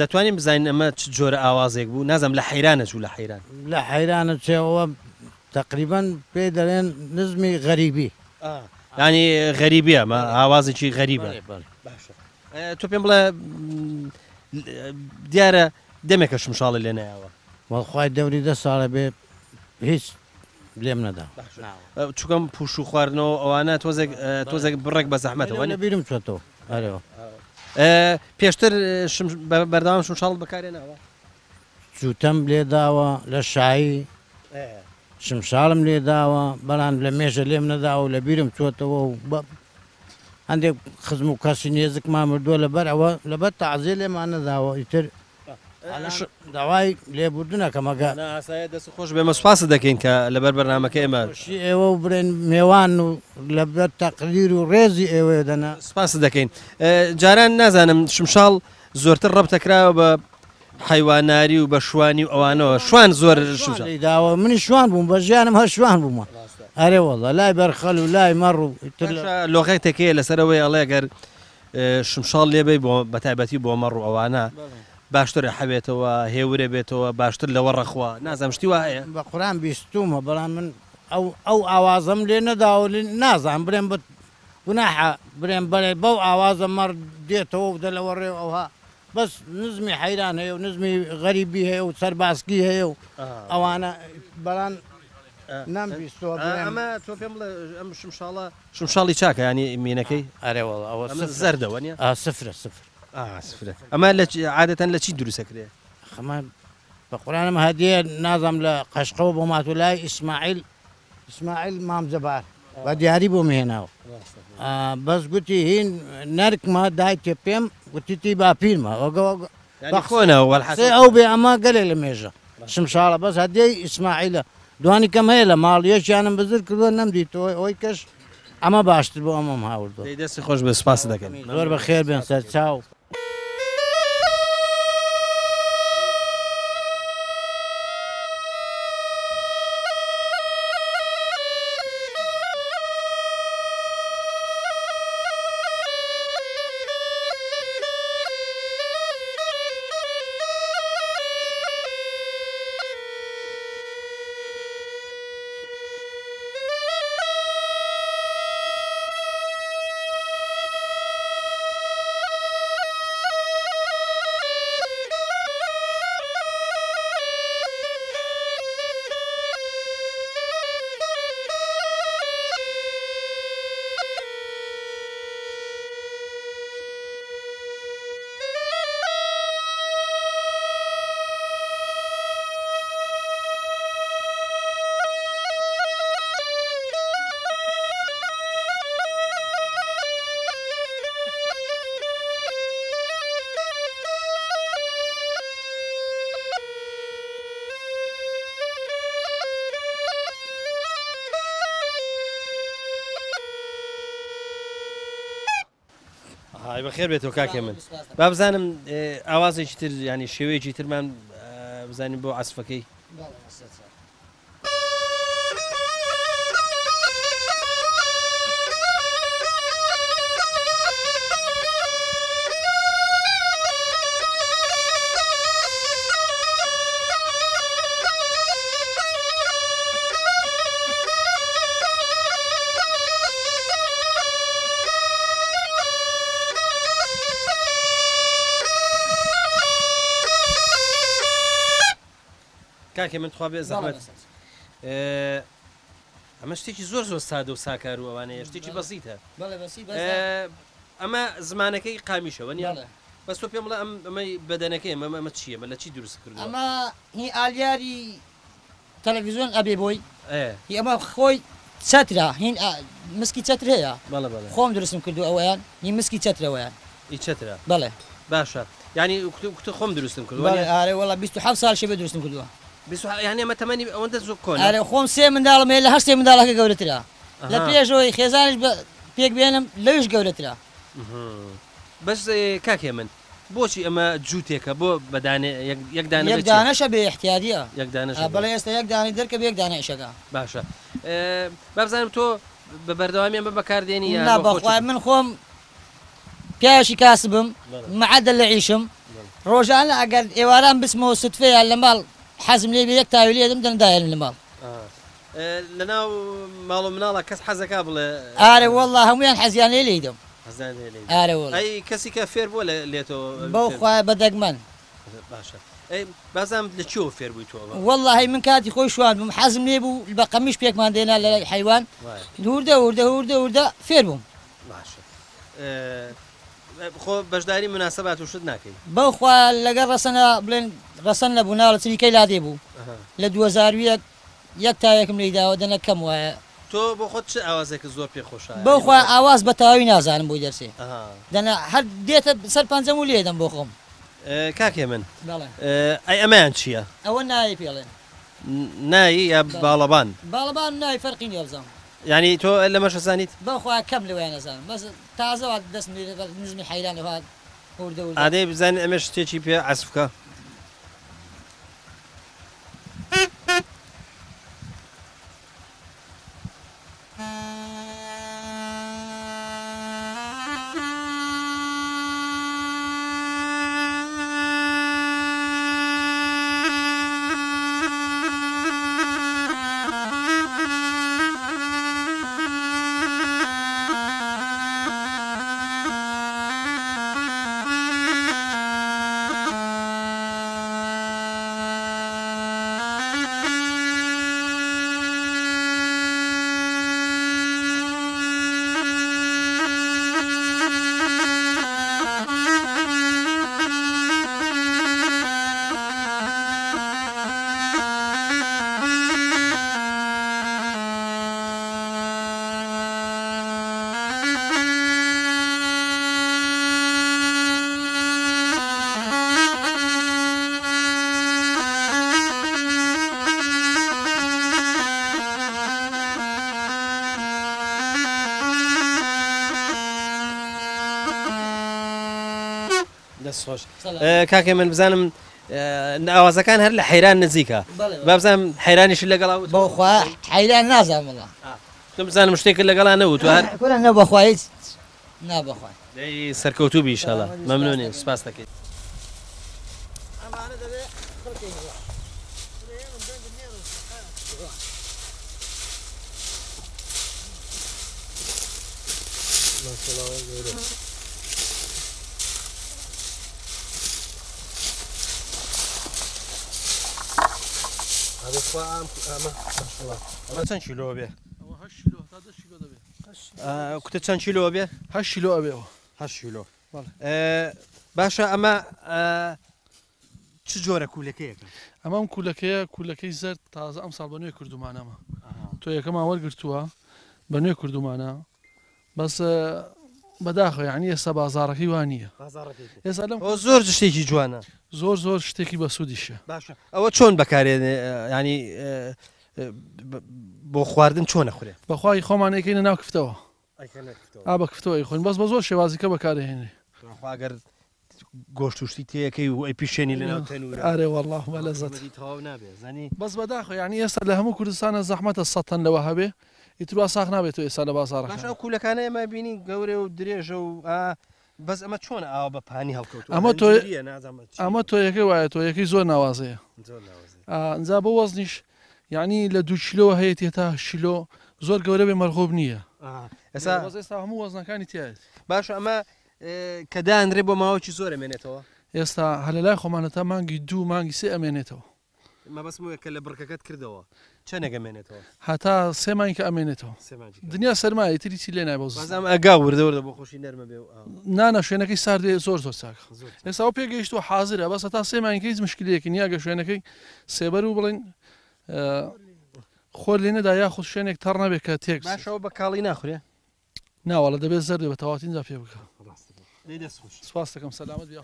دەتوانین بزانین ئەمە چ جۆرە ئاوازێک بوو نازەم لە حەیرانە چوو لە حەیران لە حەیرانە چێەوە تقریبا پێ دەڵێن نزمی غەریبی ینی غەریبیە ئاوازێکی غەریبە تۆ پێم بڵێ دیارە دەمێکە شمشاڵی لێ نایەوە وەخوای دەوری 10 ساڵە بێ هیچ لێم نەدا چووکەم پوش و خواردنەوە ئەوانە تۆزێک بڕێک بە زەحمەتەوە بیرم چۆتەوە ئەرەوە پێشتر بەردەوام شمشاڵ بەکارێناوە جووتەم لێداوە لە شایی شمشاڵم لێداوە بەڵام لە مێژە لێم نەداوە لە بیرم چۆتەوە و هەندێک خزم و کەسی نێزکمان مردووە لەبەر ئەوە لەبەر تەعزیێ لێمان نەداوە ئیتر داوای لێبوردنەکەمەگە دەست خۆش بێمە سوپاس دەکەین کە لەبەر بەرنامەکە ئێمە ئێوە و برێن میێوان و لەبەر تەقریر و ڕێزی ئێوە دەنا سوپاس دەکەین جاران نازانم شمشاڵ زۆرتر ڕەبتەکراوە بە حیواناری و بە شوانی و ئەوانەوە شوان زۆر داوە منی شوان بووم بە ژیانم هەر شوان بوومە ئەرێ وەڵە لای بەرخەل و لای مەڕ و لۆغێک تێکەیە لەسەرەوەی ئەڵێ گەر شمشاڵ لێبێ بۆ بەتایبەتی بۆ مەڕ و ئەوانە باشترە حەبێتەوە هێورە بێتەوە باشتر لەوە ڕەخوا نازانم شتی وایە بە قورآن بیستومە بەڵام من ئەو ئاوازەم لێ نەداوە نازانم برێن گوناحە برێن بەڵێ بەو ئاوازە مەڕ دێتەوە و دەلەوە ڕێ ئەوها بەس نزمی حەیران هەیە و نزمی غەریبی هەیە و سەرباسکی هەیە و ئەوانە بەڵام نامبیستەوە ئەمە تۆ پێم بڵێ ئەم شمشاڵی چاکە ینی مینەکەی ئەرێوەڵ ئەوە زەردەوە نیە سفرە سفرە ئەمە عادەتەن لە چی دروستەکرێ خەمە بە قورآنم هەدیە نازام لە قەشقەوە بۆ ماتولای ئیسماعیل مامزەبار بە دیاری بۆ مهێناوە بەس گوتی هین نەرکمە دایتێ پێم گوتیتی باپیرمە خۆنەوە ئەو بێ ئەمە گەلێ لە مێژە شمشاڵە بەس هەدیەی ئیسماعیلە دوانی کەم هەیە لە ماڵ یەکیانم بزر کردووە نەمدیتەوە ئەوەی کەش ئەمە باشتر بۆ ئەمەم هاوردەوە دەستی خۆش بە سپاس دەکەن زۆر بە خێر بێن سەر چاو بەخێر بێتەوە کاکێ من با بزانم ئاوازێکی تر ینی شێوەیەکی ترمان بزانین بۆ عەسفەکەی کاکێ من تخوا بێ زەحمەت ئەمە شتێکی زۆر سادە و ساکار و ئەوانەیە شتێکی بەسیتە ئەمە زمانەکەی قامیشەوە نیە بەس تۆ پێم بڵێ ئەمەی بەدەنەکەی ئەمە چییە مە لە چی دروست کردووە ئەمە هی ئالیاری تەلەڤیزۆن ئەبێ بۆی هی ئەمە خۆی چەترا هین مسکی چەتر هەیە خۆم دروستم کردو ئەوەیان هی مسکی چەترەوەیان هی چەترا بەڵێ باشە ینی کوتە خۆم دروستم کردو ئارێ وەڵا 27 ساڵ شێ بێ دروستم کردووە یعنی ئەمە تەمەنی ئەوەندە زۆر کۆن ئارێ خۆم سێ منداڵم هەیە لە 8 منداڵەکە گەورەترا لە پێشەوەی خێزانش پێک بێنم لەویش گەورەترا بەس کاکێ من بۆچی ئەمە جووتێکە بۆ بەدانێ یەک دانەشە بێ احتیاریە یەک دانەش بەڵێ ئێستا یەک دانی دەرکە بە یەک دانە ئیشەکە باشە بابزانم تۆ بە بەردەوامی ئەمە بەکاردێنی یا بەخوای من خۆم پیاشی کاسبم معدل لە عیشم ڕۆژانە ئەگەر ئێواران بسمەوە سوتفەیە لە ماڵ حەزم لێ بێ یەک تاوی لێدم دەندایەن لە ماڵ لەناو ماڵ و مناڵە کەس حەزەکە بڵێ ئارە وەڵڵا هەمویان حەزیان لێ لیدەم ئارە وەڵڵا ئەی کەسی کە فێر بووە لێتەوە بەو خوای بەدەگمەن باشە بازام لە چیەوە فێر بوویتەوە وەڵڵاهی من کاتی خۆی شوان بووم حەزم لێ بوو بە قەمیش پێکمان دێنا لە حیوان وردە فێر بووم باشە خۆ بەشداری مناسەبات و شت ناکەی بەو خوا لەگەڵ ڕەسەنە بڵێن ڕەسەن لە بووناوە چریکەی لادێ بوو لە 2001 یەک تایەکم لێداوە دەنە کەم وایە تۆ بۆ خۆت چ ئاوازێکە زۆر پێخۆشە بەو خوا ئاواز بە تەواوی نازانم بۆی دەرسێ دەنا هەر دێتە سەر پەنجەم و لێدەم بۆ خۆم کاکێ من ئەی ئەمەیان چییە؟ ئەوە نایی پێڵێن نایی یا باڵەبان باڵەبان نای فەرقی نییە بزانم ینی تۆ لەمەش زانیت بەخوا کەم لەوەیان نەزانم بەس تازەوە دەست نزمی حەیران هات ئادەی بزانین ئەمە شتێکی پێ عەسفکە دەستخۆش کاکێ من بزانم ئاوازەکان هەر لە حەیران نزیکە با بزانم حەیرانیش لەگەڵا بەخوا حەیران نازانم وڵا بزانم شتێک لەگەڵا نەوت هەر نەبەخوا هیچ نابەخوا سەرکەوتوو بیشەڵە مەمنونی سپاس دەکەیت ئەمە چەند کیلۆ بێ کوتە چەند کیلۆ بێ 8 کیلۆ ئەبێەوە 8 کیلۆ باشە ئەمە چ جۆرە کوولەکەیەکە ئەمەم کوولەکەی زەرد تازە ئەم ساڵ بە نوێ کردومانەمە تۆ یەکەمان وەرگرتووە بە نوێ کردومانە بەس بەداخە یعنی ئێستا بازارەکەی وان نییە ئێستا لەم زۆر شتێکی جوانە زۆر شتێکی بە سوودیشە باشە ئەوە چۆن بەکارێنێ ینی بۆ خواردن چۆن نەخورێ بەخوای خۆمانەکەینە ناو کفتەوە بە کفتەوەی خۆین بەس بە زۆر شێوازیکە بەکارهێنێ ئەگەر گۆشت وشتی تەکەی و ئەی پیشێنی لەناو تەنورە ئارێ وەڵڵاه مەلەزەت بەس بەداخە یعنی ئێستا لە هەموو کوردستانە زەحمەتە 100 تەن لەوە هەبێ ئیتروا ساخ نابێت ئێستا لە بازارە باشە کوولەکانە ئێمە بینی گەورە و درێژە و بەس ئەمە چۆن ئاوا بە پانی هەڵکەوت ئەمە تۆ یەکەی وایە تۆ یەکەی زۆر ناوازەیە ئەجا بە وەزنیش یعنی لە 2 کیلۆ هەیە تا کیلۆ زۆر گەورە بێ مەرغوب نییە ئێستا هەموو وەزنەکانی تایێت باش ئەمە کە دانرێ بۆ ماوەکی زۆر ئەمێنێتەوە ئێستا هەلە لای خۆمانەتا مانگی 2 مانگی 3 ئەمێنێتەوە مەبەستمەوەکە لە بڕکەکەت کردەوە چەندێکەمێنێتەوە هەتا 3 مانگی کە ئەمێنێتەوە دنیا سەرمایە تری چی لێ نای بەوزم ئەگا وردەوردە بۆ خۆشی نەرمە بێ نانە شوێنەکەی ساردێ زۆر چاک ئێستا ئەو پێگەیشتوە حازرە بەس تا 3 مانگی هیچ مشکلەیەکی نییە گە شوێنەکەی سێبەر و بڵێن خۆر لێ نەدا یاخود شوێنێک تەڕ نەبێت کە تێک باشەوە بە کاڵی ناخورێ ناوەڵە دەبێت زەردێ بە تەواتی جا پێ بکە سپاس دەکەم سەلامت بیا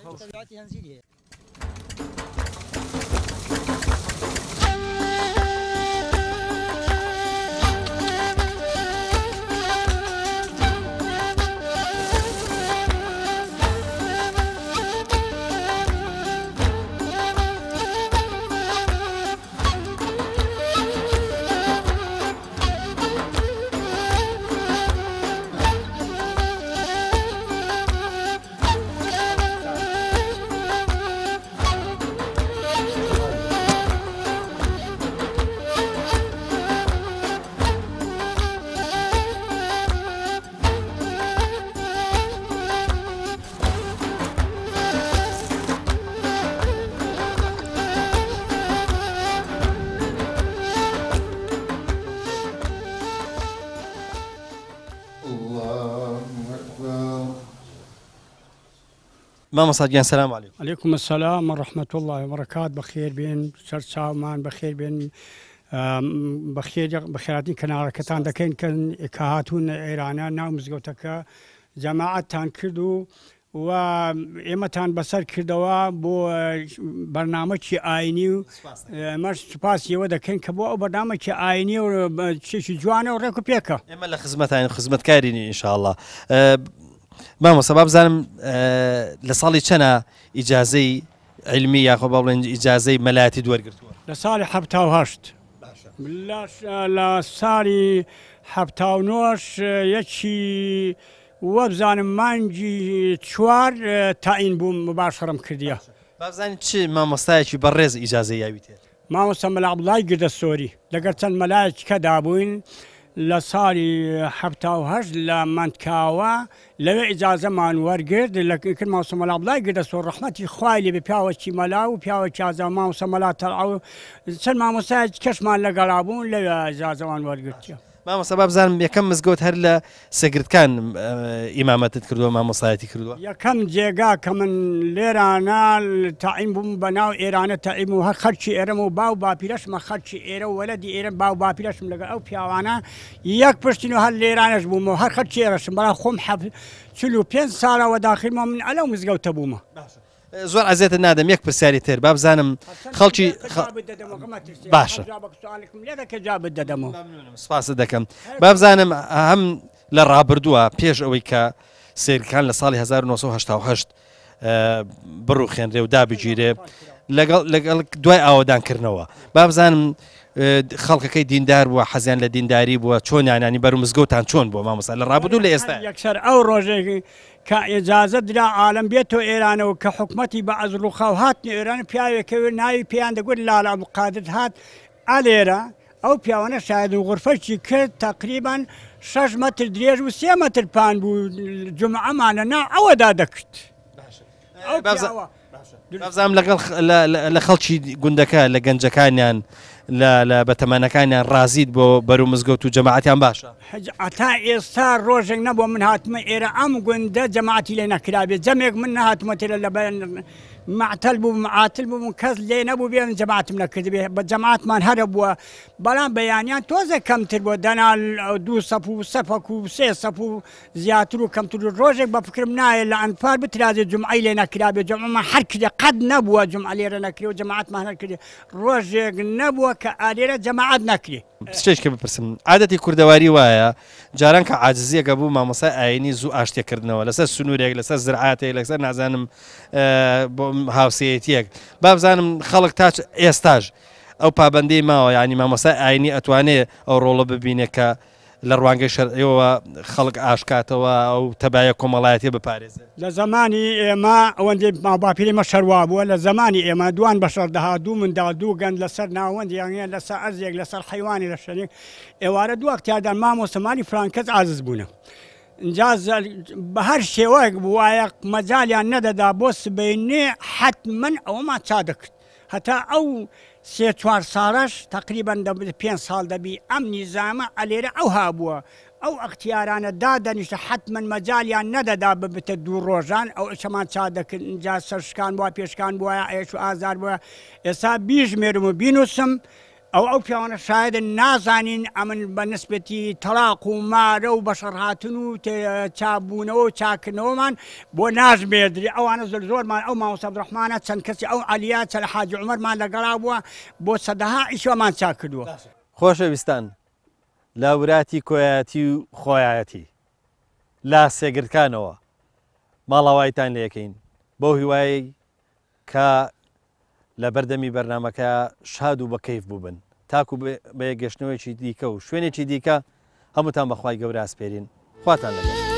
مامۆستاگیان سەلام عەلیکم. عليكم السلام ورحمة الله وبركاته. بخير بين سرسامان بخير بين بخيراتي كناركتان دكين كهاتون إيران ناو مزگوتك جماعتان كردو و ئێمەتان بەسەر کردەوە بۆ بەرنامەکی ئاینی مەش سوپاسیەوە دەکەین کە بۆ ئەو بەرنامەکی ئاینی و چێکی جوانە و ڕێک و پێکە ئێمە لە خزمەتان خزمەتکارینی ئینشاءڵڵا. مامۆستا با بزانم لە ساڵی چەنە ئیجازەی علمی یاخۆ با بڵێن ئیجازەی مەلایەتی دووەرگرتووە؟ لە ساڵی 1970 لە ساڵی 1970 یەکی وە بزانم مانگی 4 تاین بووم مباشرم کردیە. بازانین چ مامۆستایەکی بەڕێز ئیجازەی یاوی تێ؟ مامۆستا مەلا عەبدوڵای گردەسۆری لەگەر چەند مەلایەکە دابووین لە ساڵی 1970 لە مندکاوە لەوێ ئیجازەمان وەرگرت لەکرد مامۆستا مەلا عەبدوڵای گردەسۆر ڕەحمەتی خوای لێبێ پیاوەکی مەلا و پیاوەکی ئازا مامۆستا مەلا تەڵعەو چەند مامۆستایەکی کەشمان لەگەڵا بوون لەوێ ئیجازەمان وەرگرتیە. مامۆستا با بزانم یەکەم مزگەوت هەر لە سەگرتکان ئیمامەتت کردووە مامۆستایەتی کردووە؟ یەکەم جێگا کە من لێرانە تاعیم بووم بەناو ئێرانە تاعیم و هەر خەرچی ئێرەم و باو باپیرەشمە خەرچی ئێرە و وەلەدی ئێرە باو باپیرەشم لەگەڵ ئەو پیاوانە یەک پشتین و هەر لێرانەش بوومەوە هەر خەرچی ئێرەشم بەڵام خۆم 45 ساڵەوە داخلمە من ئەلەو مزگەوتە بوومە. زۆر عزیێتە نادەم یەک پرسیاری تر با بزانم خەڵکی باشە سپاس دەکەم با بزانم هەم لە ڕابردووە پێش ئەوەی کە سێرکان لە ساڵی 1970 بڕوخێنرێ و دابگیرێ لەگەڵ دوای ئاوەدانکردنەوە با بزانم خەڵکەکەی دیندار بووە حەزیان لە دینداری بووە چۆن یانانی بەر و مزگەوتان چۆن بووە مامۆستا لە ڕابردوو لە ئێستا یەکسەر ئەو ڕۆژێکی کە ئێجازە درا عالم بێتەوە ئێرانەوە کە حکومەتی بە ئەزروخاو هاتنی ئێران پیاوێکەوە ناوی پێیان دەگوت لاڵە عەبدولقادر هات ئەلێرە ئەو پیاوانە شاید و غورفەشی کرد تقریبان 6 مەتر درێژ و 3 مەتر پان بوو جمعەمانە نا ئەوەدا دەکرد. بازام لە خەڵکی گوندەکە لە گەنجەکانیان لە بەتەمەنەکانیان ڕازیت بۆ بەرەو مزگەوت و جەماعەتیان باشە؟ ئەتا ئێستا ڕۆژێک نەبووە من هاتمە ئێرە ئەم گوندە جەماعەتی لێ نەکرابێت جەمێک من نەهاتمە تێرە لە معتەل بوو معاتل بوو کەس لێ نەبوو بێن جەماعەتم نەکردبێ بە جەماعەتمان هەرە بووە بەڵام بەیانیان تۆزە کەمتر بووە دەنا 2 سەف و سەفەک و 3 سەف و زیاتر و کەمتر و ڕۆژێک بە فکرم نایە لە ئەنفار بترازێت جمعەی لێ نەکرابێت جمعەمان هەر کردێ قەت نەبووە جمعە لێرە نەکرێ و جەماعەتمان هەر کردێ ڕۆژێک نەبووە کە ئالێرە جەماعەت نەکرێ. شتێککە بپرسم عادەتی کوردەواری وایە جاران کە عاجزیەکە بوو مامۆسای ئاینی زوو ئاشتێکردنەوە لەسەر سنوورێک لەسەر زرعاتێک لەسەر نازانم هاوسەیەتیەک با بزانم خەڵک تا ئێستاژ ئەو پابندەی ماوە ینی مامۆسای ئاینی ئەتوانێت ئەو ڕۆڵە ببینێت کە لە ڕوانگەی شەرعیەوە خەڵک ئاشکاتەوە ئەو تەبایە کۆمەڵایەتی بپارێزێت. لە زمانی ئێمە ئەوەندەی ماباپیری مە شەروا بووە لە زمانی ئێمە دوان بەشەر دەها دوو منداڵ دوو گەند لەسەر ناوەندیان لەسەر ئەرزێک لەسەر حیوانی لە شەریک ئێوارە دوو ئەختیاردان مامۆستەمانی فرانکەس عازز بوونە. اینجا بە هەر شێوەیەک بووایە مەجالیان نەدەدا بۆ سبەینێ حتمەن ئەوەمان چا دەکرد هەتا ئەو 3-4 ساڵەش تقریبا 5 ساڵ دەبی ئەم نیزامە ئەلێرە ئەو هابووە ئەو ئەختیارانە دادەنیشە حتمەن مەجالیان نەدەدا ببتە 2 ڕۆژان ئەو ئەشەمان چا دەکرد اینجا سەرشکان بووە پێشکان بووە ئێش و ئازار بووە ئێستا بیژمێرم و بینوسم ئەو پیاوانە شایدە نازانین ئەمن بە نسبەتی تەلاق و مارە و بەشەڕهاتن و چابوونەوە و چاکردنەوەمان بۆ ناژمێردری ئەوانە زۆرمان ئەو مامۆستا عەبدوڕەحمانە چەند کەسی ئەو عەلیە چەند حاجی عومەرمان لەگەڵا بووە بۆ سەدەها ئیشەمان چا کردووە. خۆشەویستان لاوراتی کۆیەتی و خۆیەتی لا سێگرتکانەوە ماڵاوایتان لە یەکەین بۆ هیوایی کە لە بەردەمی بەرنامەکە شاد و بەکەیف بووبن تاکو بە یەکگەشتنەوەیکی دیکە و شوێنێکی دیکە هەمووتان بەخوای گەورە ئاسپێرین خواتان لەگەڵ.